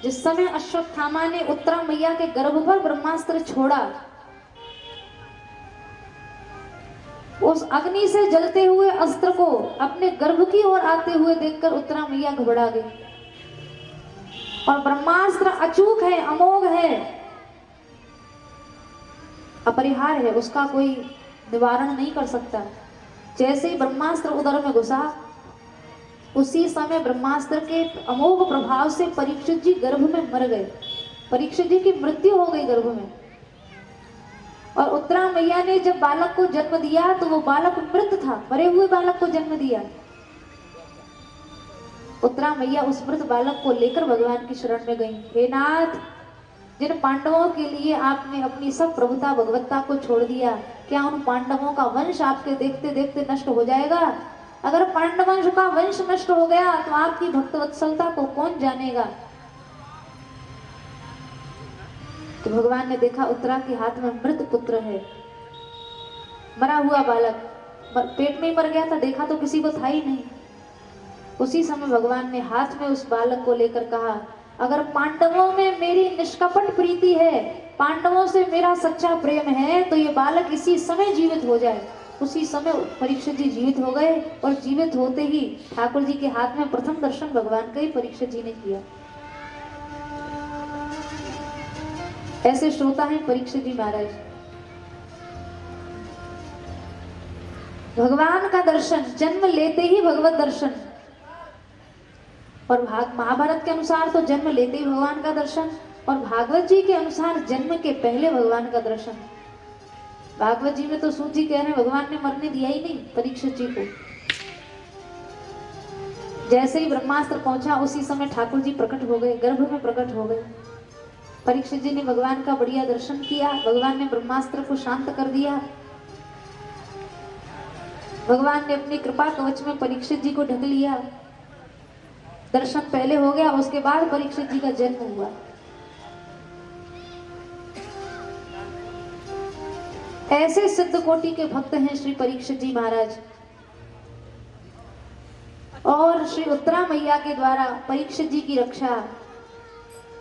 S1: जिस समय अश्वत्थामा ने उत्तरा मैया के गर्भ पर ब्रह्मास्त्र छोड़ा, उस अग्नि से जलते हुए अस्त्र को अपने गर्भ की ओर आते हुए देखकर उत्तरा मैया घबरा गई। और ब्रह्मास्त्र अचूक है, अमोघ है, अपरिहार्य है, उसका कोई निवारण नहीं कर सकता। जैसे ही ब्रह्मास्त्र उदर में घुसा, उसी समय ब्रह्मास्त्र के अमोघ प्रभाव से परीक्षित जी गर्भ में मर गए। परीक्षित जी की मृत्यु हो गई गर्भ में। और उत्तरा मैया ने जब बालक को जन्म दिया तो वो बालक मृत था, मरे हुए बालक को जन्म दिया। उत्तरा मैया उस मृत बालक को लेकर भगवान की शरण में गई। हे नाथ, जिन पांडवों के लिए आपने अपनी सब प्रभुता भगवत्ता को छोड़ दिया, क्या उन पांडवों का वंश आपके देखते देखते नष्ट हो जाएगा? अगर पांडवंश का वंश नष्ट हो गया तो आपकी भक्तवत्सलता को कौन जानेगा? तो भगवान ने देखा उत्तरा के हाथ में मृत पुत्र है, मरा हुआ बालक, पेट में ही मर गया था, देखा तो किसी को था ही नहीं। उसी समय भगवान ने हाथ में उस बालक को लेकर कहा, अगर पांडवों में मेरी निष्कपट प्रीति है, पांडवों से मेरा सच्चा प्रेम है, तो ये बालक इसी समय जीवित हो जाए। उसी समय परीक्षित जी जीवित हो गए और जीवित होते ही ठाकुर जी के हाथ में प्रथम दर्शन भगवान का ही परीक्षित जी ने किया। ऐसे श्रोता हैं परीक्षित जी महाराज। भगवान का दर्शन, जन्म लेते ही भगवत दर्शन। और महाभारत के अनुसार तो जन्म लेते ही भगवान का दर्शन, और भागवत जी के अनुसार जन्म के पहले भगवान का दर्शन। भागवत जी में तो सूत जी कह रहे हैं भगवान ने मरने दिया ही नहीं परीक्षित जी को। जैसे ही ब्रह्मास्त्र पहुंचा उसी समय ठाकुर जी प्रकट हो गए, गर्भ में प्रकट हो गए। परीक्षित जी ने भगवान का बढ़िया दर्शन किया। भगवान ने ब्रह्मास्त्र को शांत कर दिया। भगवान ने अपनी कृपा कवच में परीक्षित जी को ढक लिया। दर्शन पहले हो गया, उसके बाद परीक्षित जी का जन्म हुआ। ऐसे सिद्ध कोटि के भक्त हैं श्री परीक्षित जी महाराज। और श्री उत्तरा मैया के द्वारा परीक्षित जी की रक्षा,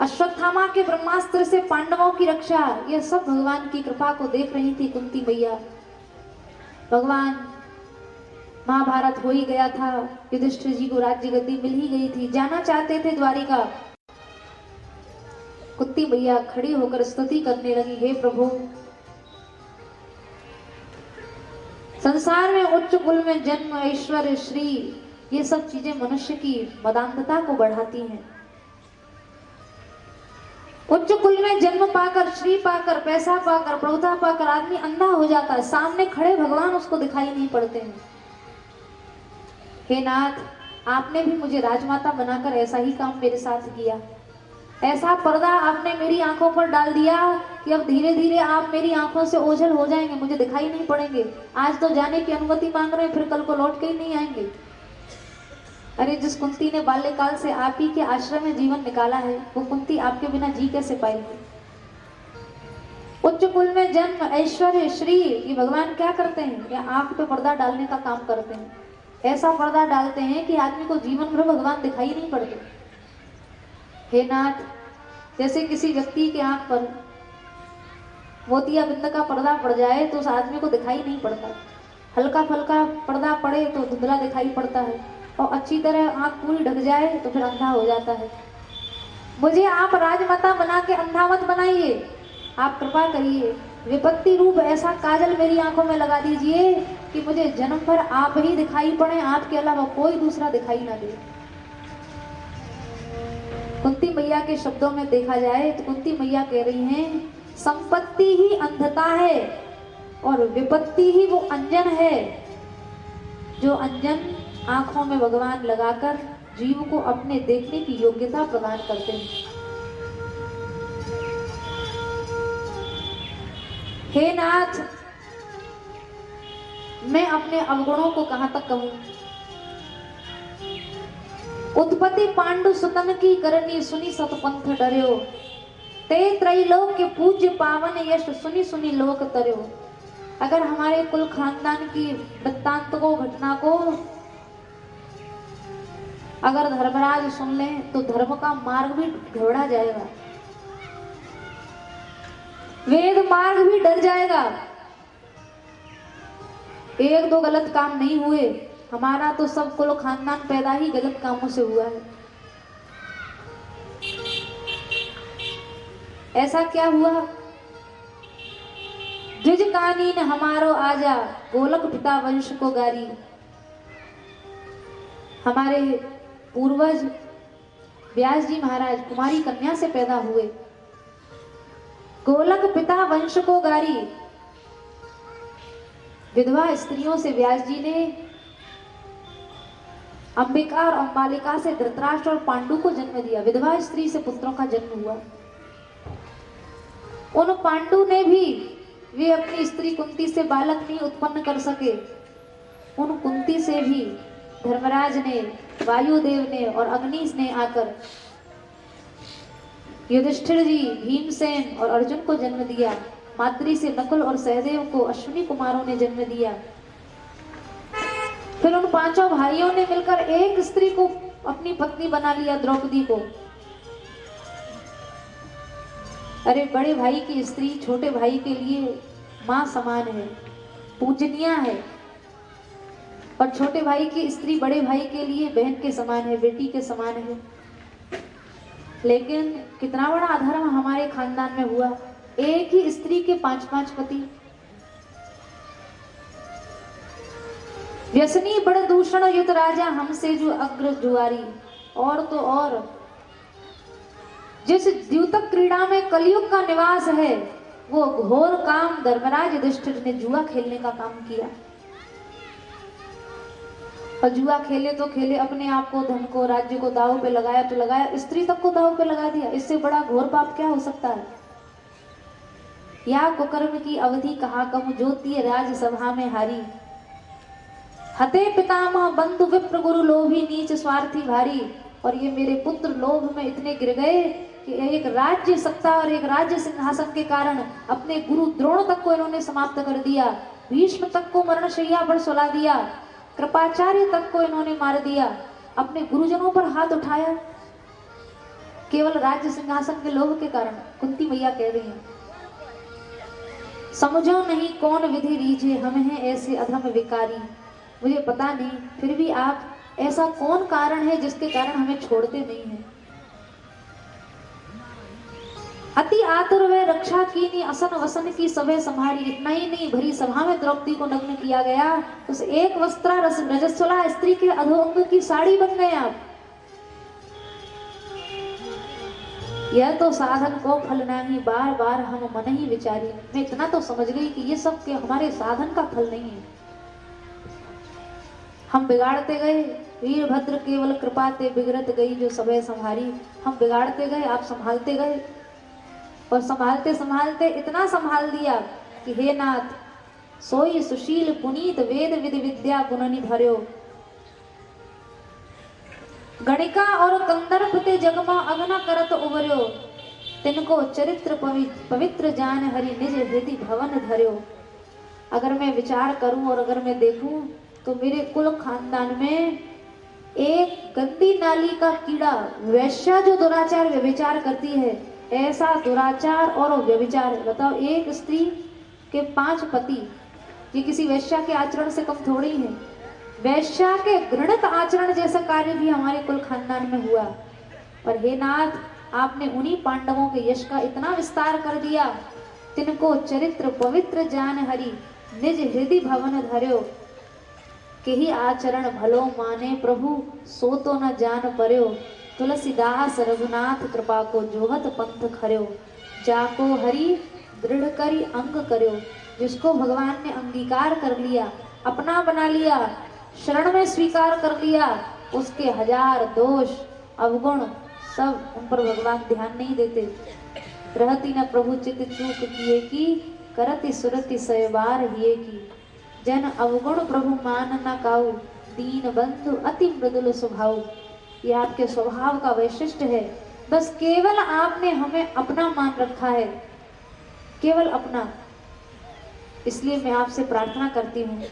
S1: अश्वत्थामा के ब्रह्मास्त्र से पांडवों की रक्षा, यह सब भगवान की कृपा को देख रही थी कुंती मैया। भगवान, महाभारत हो ही गया था, युधिष्ठिर जी को राज्य गद्दी मिल ही गई थी, जाना चाहते थे द्वारिका। कुंती मैया खड़ी होकर स्तुति करने लगी, हे प्रभु, संसार में उच्च कुल में जन्म, ऐश्वर्य, श्री, ये सब चीजें मनुष्य की मदान्धता को बढ़ाती हैं। उच्च कुल में जन्म पाकर, श्री पाकर, पैसा पाकर, प्रभुता पाकर आदमी अंधा हो जाता है, सामने खड़े भगवान उसको दिखाई नहीं पड़ते हैं। हे नाथ, आपने भी मुझे राजमाता बनाकर ऐसा ही काम मेरे साथ किया। ऐसा पर्दा आपने मेरी आंखों पर डाल दिया कि अब धीरे धीरे आप मेरी आंखों से ओझल हो जाएंगे, मुझे दिखाई नहीं पड़ेंगे। आज तो जाने की अनुमति मांग रहे हैं, फिर कल को लौट के ही नहीं आएंगे। अरे जिस कुंती ने बाल्यकाल से आप ही के आश्रम में जीवन निकाला है, वो कुंती आपके बिना जी कैसे पाएगी? उच्च कुल में जन्म, ऐश्वर्य, श्री, ये भगवान क्या करते हैं? या आंख पे पर्दा डालने का काम करते हैं। ऐसा पर्दा डालते हैं कि आदमी को जीवन भर भगवान दिखाई नहीं पड़ते। हे नाथ, जैसे किसी व्यक्ति के आंख पर मोतिया बिंद का पर्दा पड़ जाए तो उस आदमी को दिखाई नहीं पड़ता। हल्का फुल्का पर्दा पड़े तो धुंधला दिखाई पड़ता है, और अच्छी तरह आंख पूरी ढक जाए तो फिर अंधा हो जाता है। मुझे आप राजमाता बना के अंधा मत बनाइए, आप कृपा करिए, विपत्ति रूप ऐसा काजल मेरी आंखों में लगा दीजिए कि मुझे जन्म भर आप ही दिखाई पड़े, आपके अलावा कोई दूसरा दिखाई ना दे। कुंती मैया के शब्दों में देखा जाए तो कुंती मैया कह रही हैं, संपत्ति ही अंधता है और विपत्ति ही वो अंजन है जो अंजन आंखों में भगवान लगाकर जीव को अपने देखने की योग्यता प्रदान करते हैं। हे नाथ, मैं अपने अवगुणों को कहां तक कहूं। उत्पत्ति पांडु सुतन की करनी, सुनी सतपंथ डर्यो। ते त्रैलोक के पूज्य पावन यश, सुनी सुनी लोक तरयो। अगर हमारे कुल खानदान की वृत्तांत को, घटना को अगर धर्मराज सुन ले तो धर्म का मार्ग भी घबरा जाएगा, वेद मार्ग भी डर जाएगा। एक दो गलत काम नहीं हुए, हमारा तो सब कुल खानदान पैदा ही गलत कामों से हुआ है। ऐसा क्या हुआ? द्विज कानीन हमारो आजा, गोलक पिता वंश को गारी। हमारे पूर्वज व्यास जी महाराज कुमारी कन्या से पैदा हुए, गोलक पिता वंश को गारी। विधवा स्त्रियों से व्यास जी ने अंबिका और अंबालिका से धृतराष्ट्र और पांडु को जन्म दिया। विधवा स्त्री से पुत्रों का जन्म हुआ। उन पांडु ने भी, वे अपनी स्त्री कुंती से बालक नहीं उत्पन्न कर सके। उन कुंती से भी धर्मराज ने, वायुदेव ने और अग्नि ने आकर युधिष्ठिर जी, भीमसेन और अर्जुन को जन्म दिया। माद्री से नकुल और सहदेव को अश्विनी कुमारों ने जन्म दिया। फिर उन पांचों भाइयों ने मिलकर एक स्त्री को अपनी पत्नी बना लिया, द्रौपदी को। अरे बड़े भाई की स्त्री छोटे भाई के लिए मां समान है, पूजनीय है, और छोटे भाई की स्त्री बड़े भाई के लिए बहन के समान है, बेटी के समान है। लेकिन कितना बड़ा अधर्म हमारे खानदान में हुआ, एक ही स्त्री के 5-5 पति। व्यसनी बड़ दूषण युत राजा, हमसे जो अग्र जुआरी। और तो और जिस द्यूतक क्रीड़ा में कलयुग का निवास है, वो घोर काम धर्मराज युधिष्ठिर ने जुआ खेलने का काम किया। और जुआ खेले तो खेले, अपने आप को, धन को, राज्य को दांव पे लगाया तो लगाया, स्त्री तक को दांव पे लगा दिया। इससे बड़ा घोर पाप क्या हो सकता है? या कुकर्म की अवधि कहा कहूं, ज्योति राज सभा में हारी। हते पितामह बंधु विप्र गुरु, लोभी नीच स्वार्थी भारी। और ये मेरे पुत्र लोभ में इतने गिर गए कि एक राज्य सत्ता और एक राज्य सिंहासन के कारण अपने गुरु द्रोण तक को इन्होंने समाप्त कर दिया, भीष्म तक को मरणशैया पर सुला दिया, कृपाचार्य तक को इन्होंने मार दिया, अपने गुरुजनों पर हाथ उठाया, केवल राज्य सिंहासन के लोभ के कारण। कुंती मैया कह रही हैं, समझो नहीं कौन विधि रीझे, हम हैं ऐसे अधम विकारी। मुझे पता नहीं, फिर भी आप, ऐसा कौन कारण है जिसके कारण हमें छोड़ते नहीं हैं। अति आतुर वे रक्षा कीनी, असन वसन की सभे संभारी। इतना ही नहीं, भरी सभा में द्रौपदी को नग्न किया गया। उस एक वस्त्रा रजस्वला स्त्री के अधोअंग की साड़ी बन गए आप। यह तो साधन को फल नहीं, बार बार हम मन ही विचारी। मैं इतना तो समझ गई कि ये सब के हमारे साधन का फल नहीं है। हम बिगाड़ते गए, वीरभद्र केवल कृपा ते बिगड़त गई जो सभे संभारी। हम बिगाड़ते गए, आप संभालते गए, और संभालते संभालते इतना संभाल दिया कि हे नाथ, सोई सुशील पुनीत वेद विधि विद्या गुणनि भर्यो। गणिका और कंदर्प ते जगमा अग्न करत उबर्यो। तिनको चरित्र पवित्र जान हरि, निज हृदय भवन धर्यो। अगर मैं विचार करूं और अगर मैं देखूं तो मेरे कुल खानदान में एक गंदी नाली का कीड़ा, वैश्या जो दुराचार व्यभिचार करती है, ऐसा दुराचार और व्यभिचार। बताओ, एक स्त्री के 5 पति, ये किसी वैश्या के आचरण से कम थोड़ी है। वैश्या के घृणित आचरण जैसा कार्य भी हमारे कुल खानदान में हुआ। पर हे नाथ, आपने उन्हीं पांडवों के यश का इतना विस्तार कर दिया। तिनको चरित्र पवित्र जान हरि, निज हृदय भवन धर्यो। के ही आचरण भलो माने प्रभु, सो तो न जान पर्यो, तुलसीदास रघुनाथ कृपा को जोहत पंथ खर्यो, जाको हरि दृढ़ करी अंग कर्यो। जिसको भगवान ने अंगीकार कर लिया, अपना बना लिया, शरण में स्वीकार कर लिया, उसके हजार दोष अवगुण सब उन पर भगवान ध्यान नहीं देते। रहती न प्रभु चित चूक किए की, करति सुरति सयबार हिए की। जन अवगुण प्रभु मान न काऊ, दीन बंधु अति मृदुल स्वभाव। ये आपके स्वभाव का वैशिष्ट्य है। बस केवल आपने हमें अपना मान रखा है, केवल अपना। इसलिए मैं आपसे प्रार्थना करती हूँ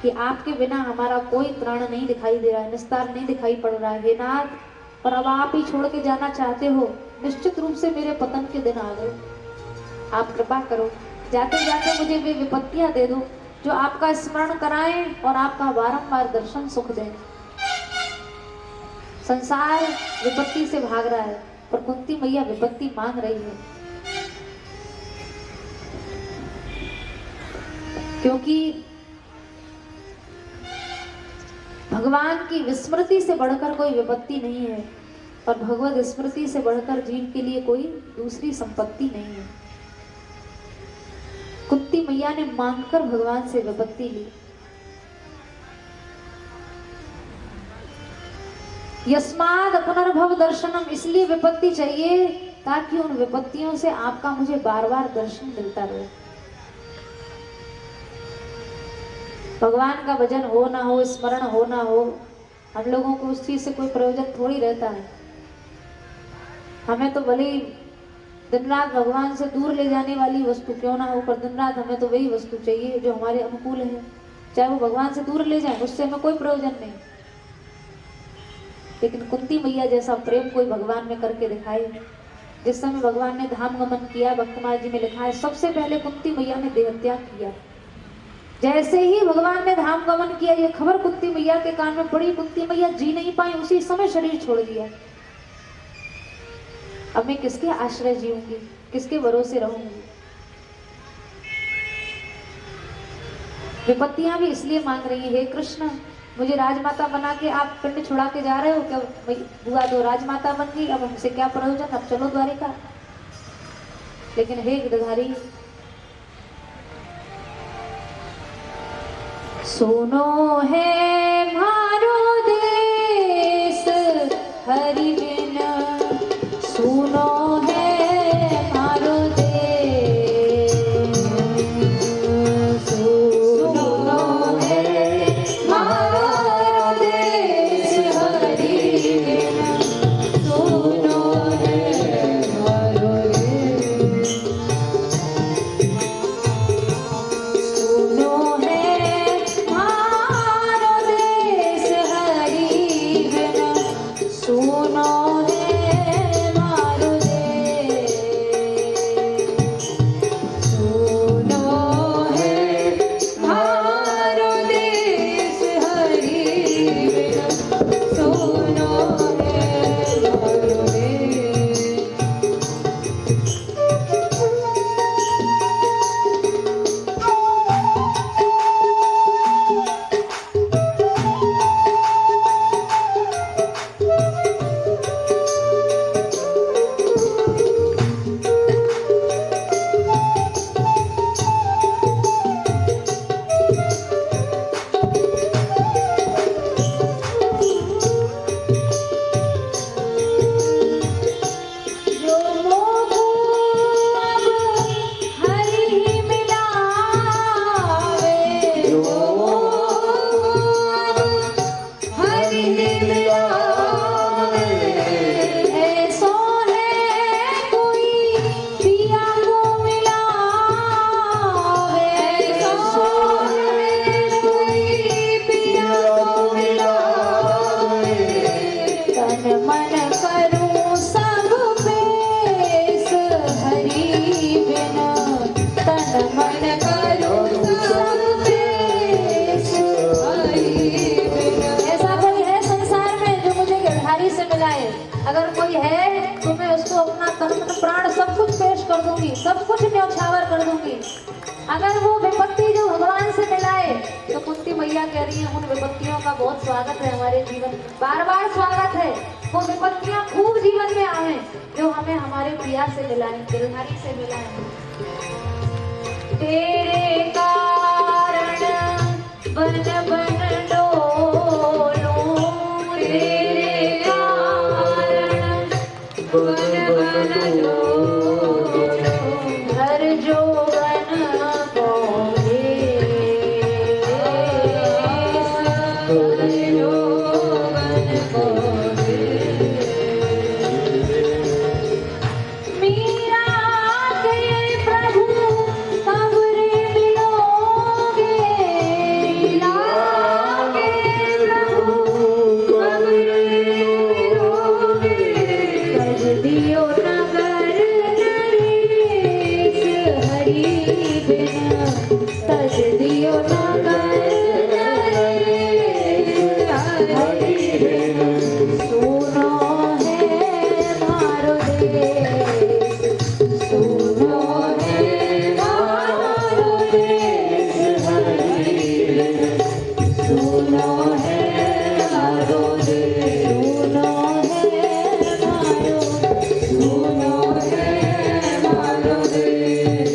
S1: कि आपके बिना हमारा कोई त्राण नहीं दिखाई दे रहा है, निस्तार नहीं दिखाई पड़ रहा है। हे नाथ, और अब आप ही छोड़ के जाना चाहते हो, निश्चित रूप से मेरे पतन के दिन आ गए। आप कृपा करो, जाते जाते मुझे वे विपत्तियां दे दो जो आपका स्मरण कराएं और आपका बारंबार दर्शन सुख दें। संसार विपत्ति से भाग रहा है, पर कुंती मैया विपत्ति मांग रही है, क्योंकि भगवान की विस्मृति से बढ़कर कोई विपत्ति नहीं है, और भगवत स्मृति से बढ़कर जीव के लिए कोई दूसरी संपत्ति नहीं है। कुंती मैया ने मांगकर भगवान से विपत्ति ली। यस्माद पुनर्भव दर्शनम, इसलिए विपत्ति चाहिए ताकि उन विपत्तियों से आपका मुझे बार बार दर्शन मिलता रहे। भगवान का भजन हो ना हो, स्मरण हो ना हो, हम लोगों को उस चीज से कोई प्रयोजन थोड़ी रहता है। हमें तो भले दिन रात भगवान से दूर ले जाने वाली वस्तु क्यों ना हो, पर दिन रात हमें तो वही वस्तु चाहिए जो हमारे अनुकूल है। चाहे वो भगवान से दूर ले जाए, उससे हमें कोई प्रयोजन नहीं। लेकिन कुंती मैया जैसा प्रेम कोई भगवान में करके दिखाए। जिस समय भगवान ने धाम गमन किया, भक्तमाल जी में लिखा है, सबसे पहले कुंती मैया ने देह त्याग किया। जैसे ही भगवान ने धाम गमन किया, ये खबर कुंती मैया के कान में पड़ी, कुंती मैया जी नहीं पाई, उसी समय शरीर छोड़ दिया। अब मैं किसके आश्रय जीऊंगी, किसके भरोसे रहूंगी। विपत्तियां भी इसलिए मांग रही है, हे कृष्ण, मुझे राजमाता बना के आप पिंड छुड़ा के जा रहे हो क्या? बुआ तो राजमाता बन गई, अब हमसे क्या प्रयोजन, अब चलो द्वारिका। लेकिन हे गिरधारी, सुनो है मारो देश हरि बिन, सुनो है मारो देश, सुनो है मारो देश हरि बिन, सुनो है मारो देश, सुनो है मारो देश हरि बिन, सुनो अगर कोई है तो मैं उसको अपना तन प्राण सब कुछ पेश कर दूंगी, सब कुछ न्यौछावर कर दूंगी। अगर वो विपत्ति जो भगवान से मिलाए तो कुंती मैया के कह रही हैं उन विपत्तियों का बहुत स्वागत है हमारे जीवन, बार बार स्वागत है। वो विपत्तियां खूब जीवन में आवे जो हमें हमारे प्रिया से मिलाएं, दिलधारी से मिलाएं। तेरे कारण बन बन डोलूं, तेरे कारण बन बन डोलूं, हर जोगन बोले, हर जोगन बोले। मीरा के प्रभु कब रे मिलोगे, मीरा के प्रभु कब रे मिलोगे, कज दियो नगर नरेश हरि बिन, तज दियो नगर नरेश हरि बिन, सुनो है मारो देश, सुनो है मारो देश हरि बिन, सुनो है मारो देश, सुनो है मारो, सुनो है मारो देश।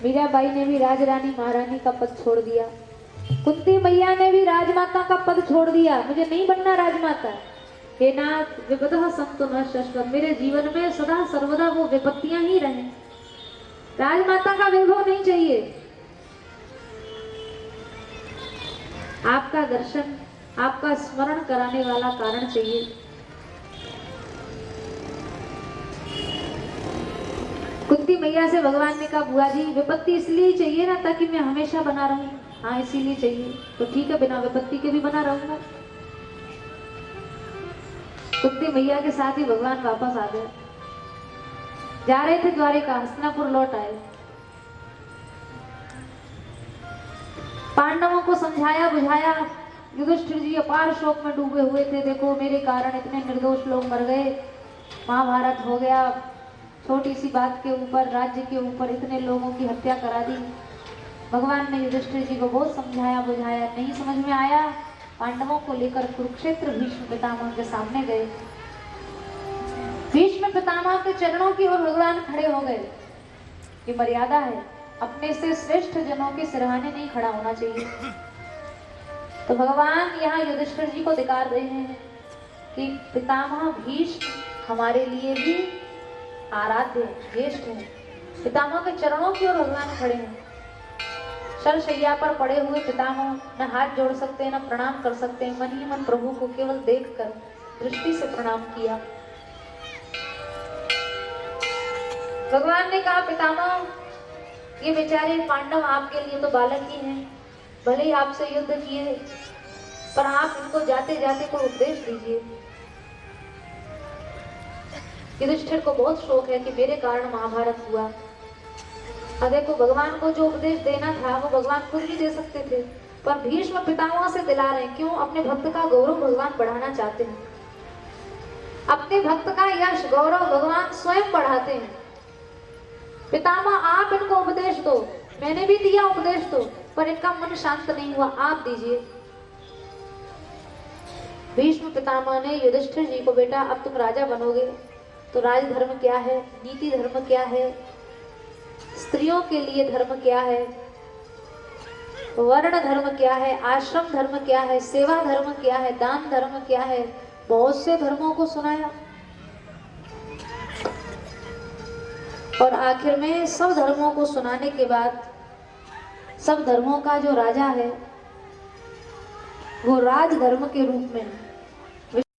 S1: मीराबाई ने भी राजरानी महारानी का पद छोड़ दिया, कुंती मैया ने भी राजमाता का पद छोड़ दिया, मुझे नहीं बनना राजमाता। हे नाथ विपदः संतु न शाश्वत, मेरे जीवन में सदा सर्वदा वो विपत्तियां ही रहें, राजमाता का वैभव नहीं चाहिए। आपका दर्शन, आपका स्मरण कराने वाला कारण चाहिए। कुंती मैया से भगवान ने कहा बुआ जी विपत्ति इसलिए चाहिए ना ताकि मैं हमेशा बना रहूं। हाँ इसीलिए चाहिए, तो ठीक है बिना विपत्ति के भी बना रहूंगा। कुंती मैया के साथ ही भगवान वापस आ गए, जा रहे थे द्वारिका, हस्तिनापुर लौट आए। पांडवों को समझाया बुझाया, युधिष्ठिर जी अपार शोक में डूबे हुए थे, देखो मेरे कारण इतने निर्दोष लोग मर गए, महाभारत हो गया, छोटी सी बात के ऊपर राज्य के ऊपर इतने लोगों की हत्या करा दी। भगवान ने युधिष्ठिर जी को बहुत समझाया बुझाया, नहीं समझ में आया। पांडवों को लेकर कुरुक्षेत्र भीष्म पितामह के सामने गए। भीष्म पितामह के चरणों की ओर भगवान खड़े हो गए। ये मर्यादा है, अपने से श्रेष्ठ जनों के सिरहाने नहीं खड़ा होना चाहिए। तो भगवान यहाँ युधिष्ठिर जी को धिकार रहे हैं कि पितामह भीष्म हमारे लिए भी आराध्य ज्येष्ठ है। पितामह के चरणों की ओर भगवान खड़े हैं। शरशैया पर पड़े हुए पितामह न हाथ जोड़ सकते हैं न प्रणाम कर सकते हैं, मन ही मन प्रभु को केवल देखकर दृष्टि से प्रणाम किया। भगवान ने कहा पितामह ये बेचारे पांडव आपके लिए तो बालक ही हैं, भले ही आपसे युद्ध किए पर आप इनको जाते जाते कोई उपदेश दीजिए। युधिष्ठिर को बहुत शौक है कि मेरे कारण महाभारत हुआ। अब देखो भगवान को जो उपदेश देना था वो भगवान खुद भी दे सकते थे, पर भीष्म पितामह से दिला रहे हैं। क्यों? अपने भक्त का गौरव भगवान बढ़ाना चाहते हैं। अपने भक्त का यश गौरव भगवान स्वयं बढ़ाते हैं। पितामह आप इनको उपदेश दो, मैंने भी दिया उपदेश दो, पर इनका मन शांत नहीं हुआ, आप दीजिए। भीष्म पितामह ने युधिष्ठिर जी को, बेटा अब तुम राजा बनोगे तो राजधर्म क्या है, नीति धर्म क्या है, स्त्रियों के लिए धर्म क्या है, वर्ण धर्म क्या है, आश्रम धर्म क्या है, सेवा धर्म क्या है, दान धर्म क्या है, बहुत से धर्मों को सुनाया। और आखिर में सब धर्मों को सुनाने के बाद सब धर्मों का जो राजा है वो राज धर्म के रूप में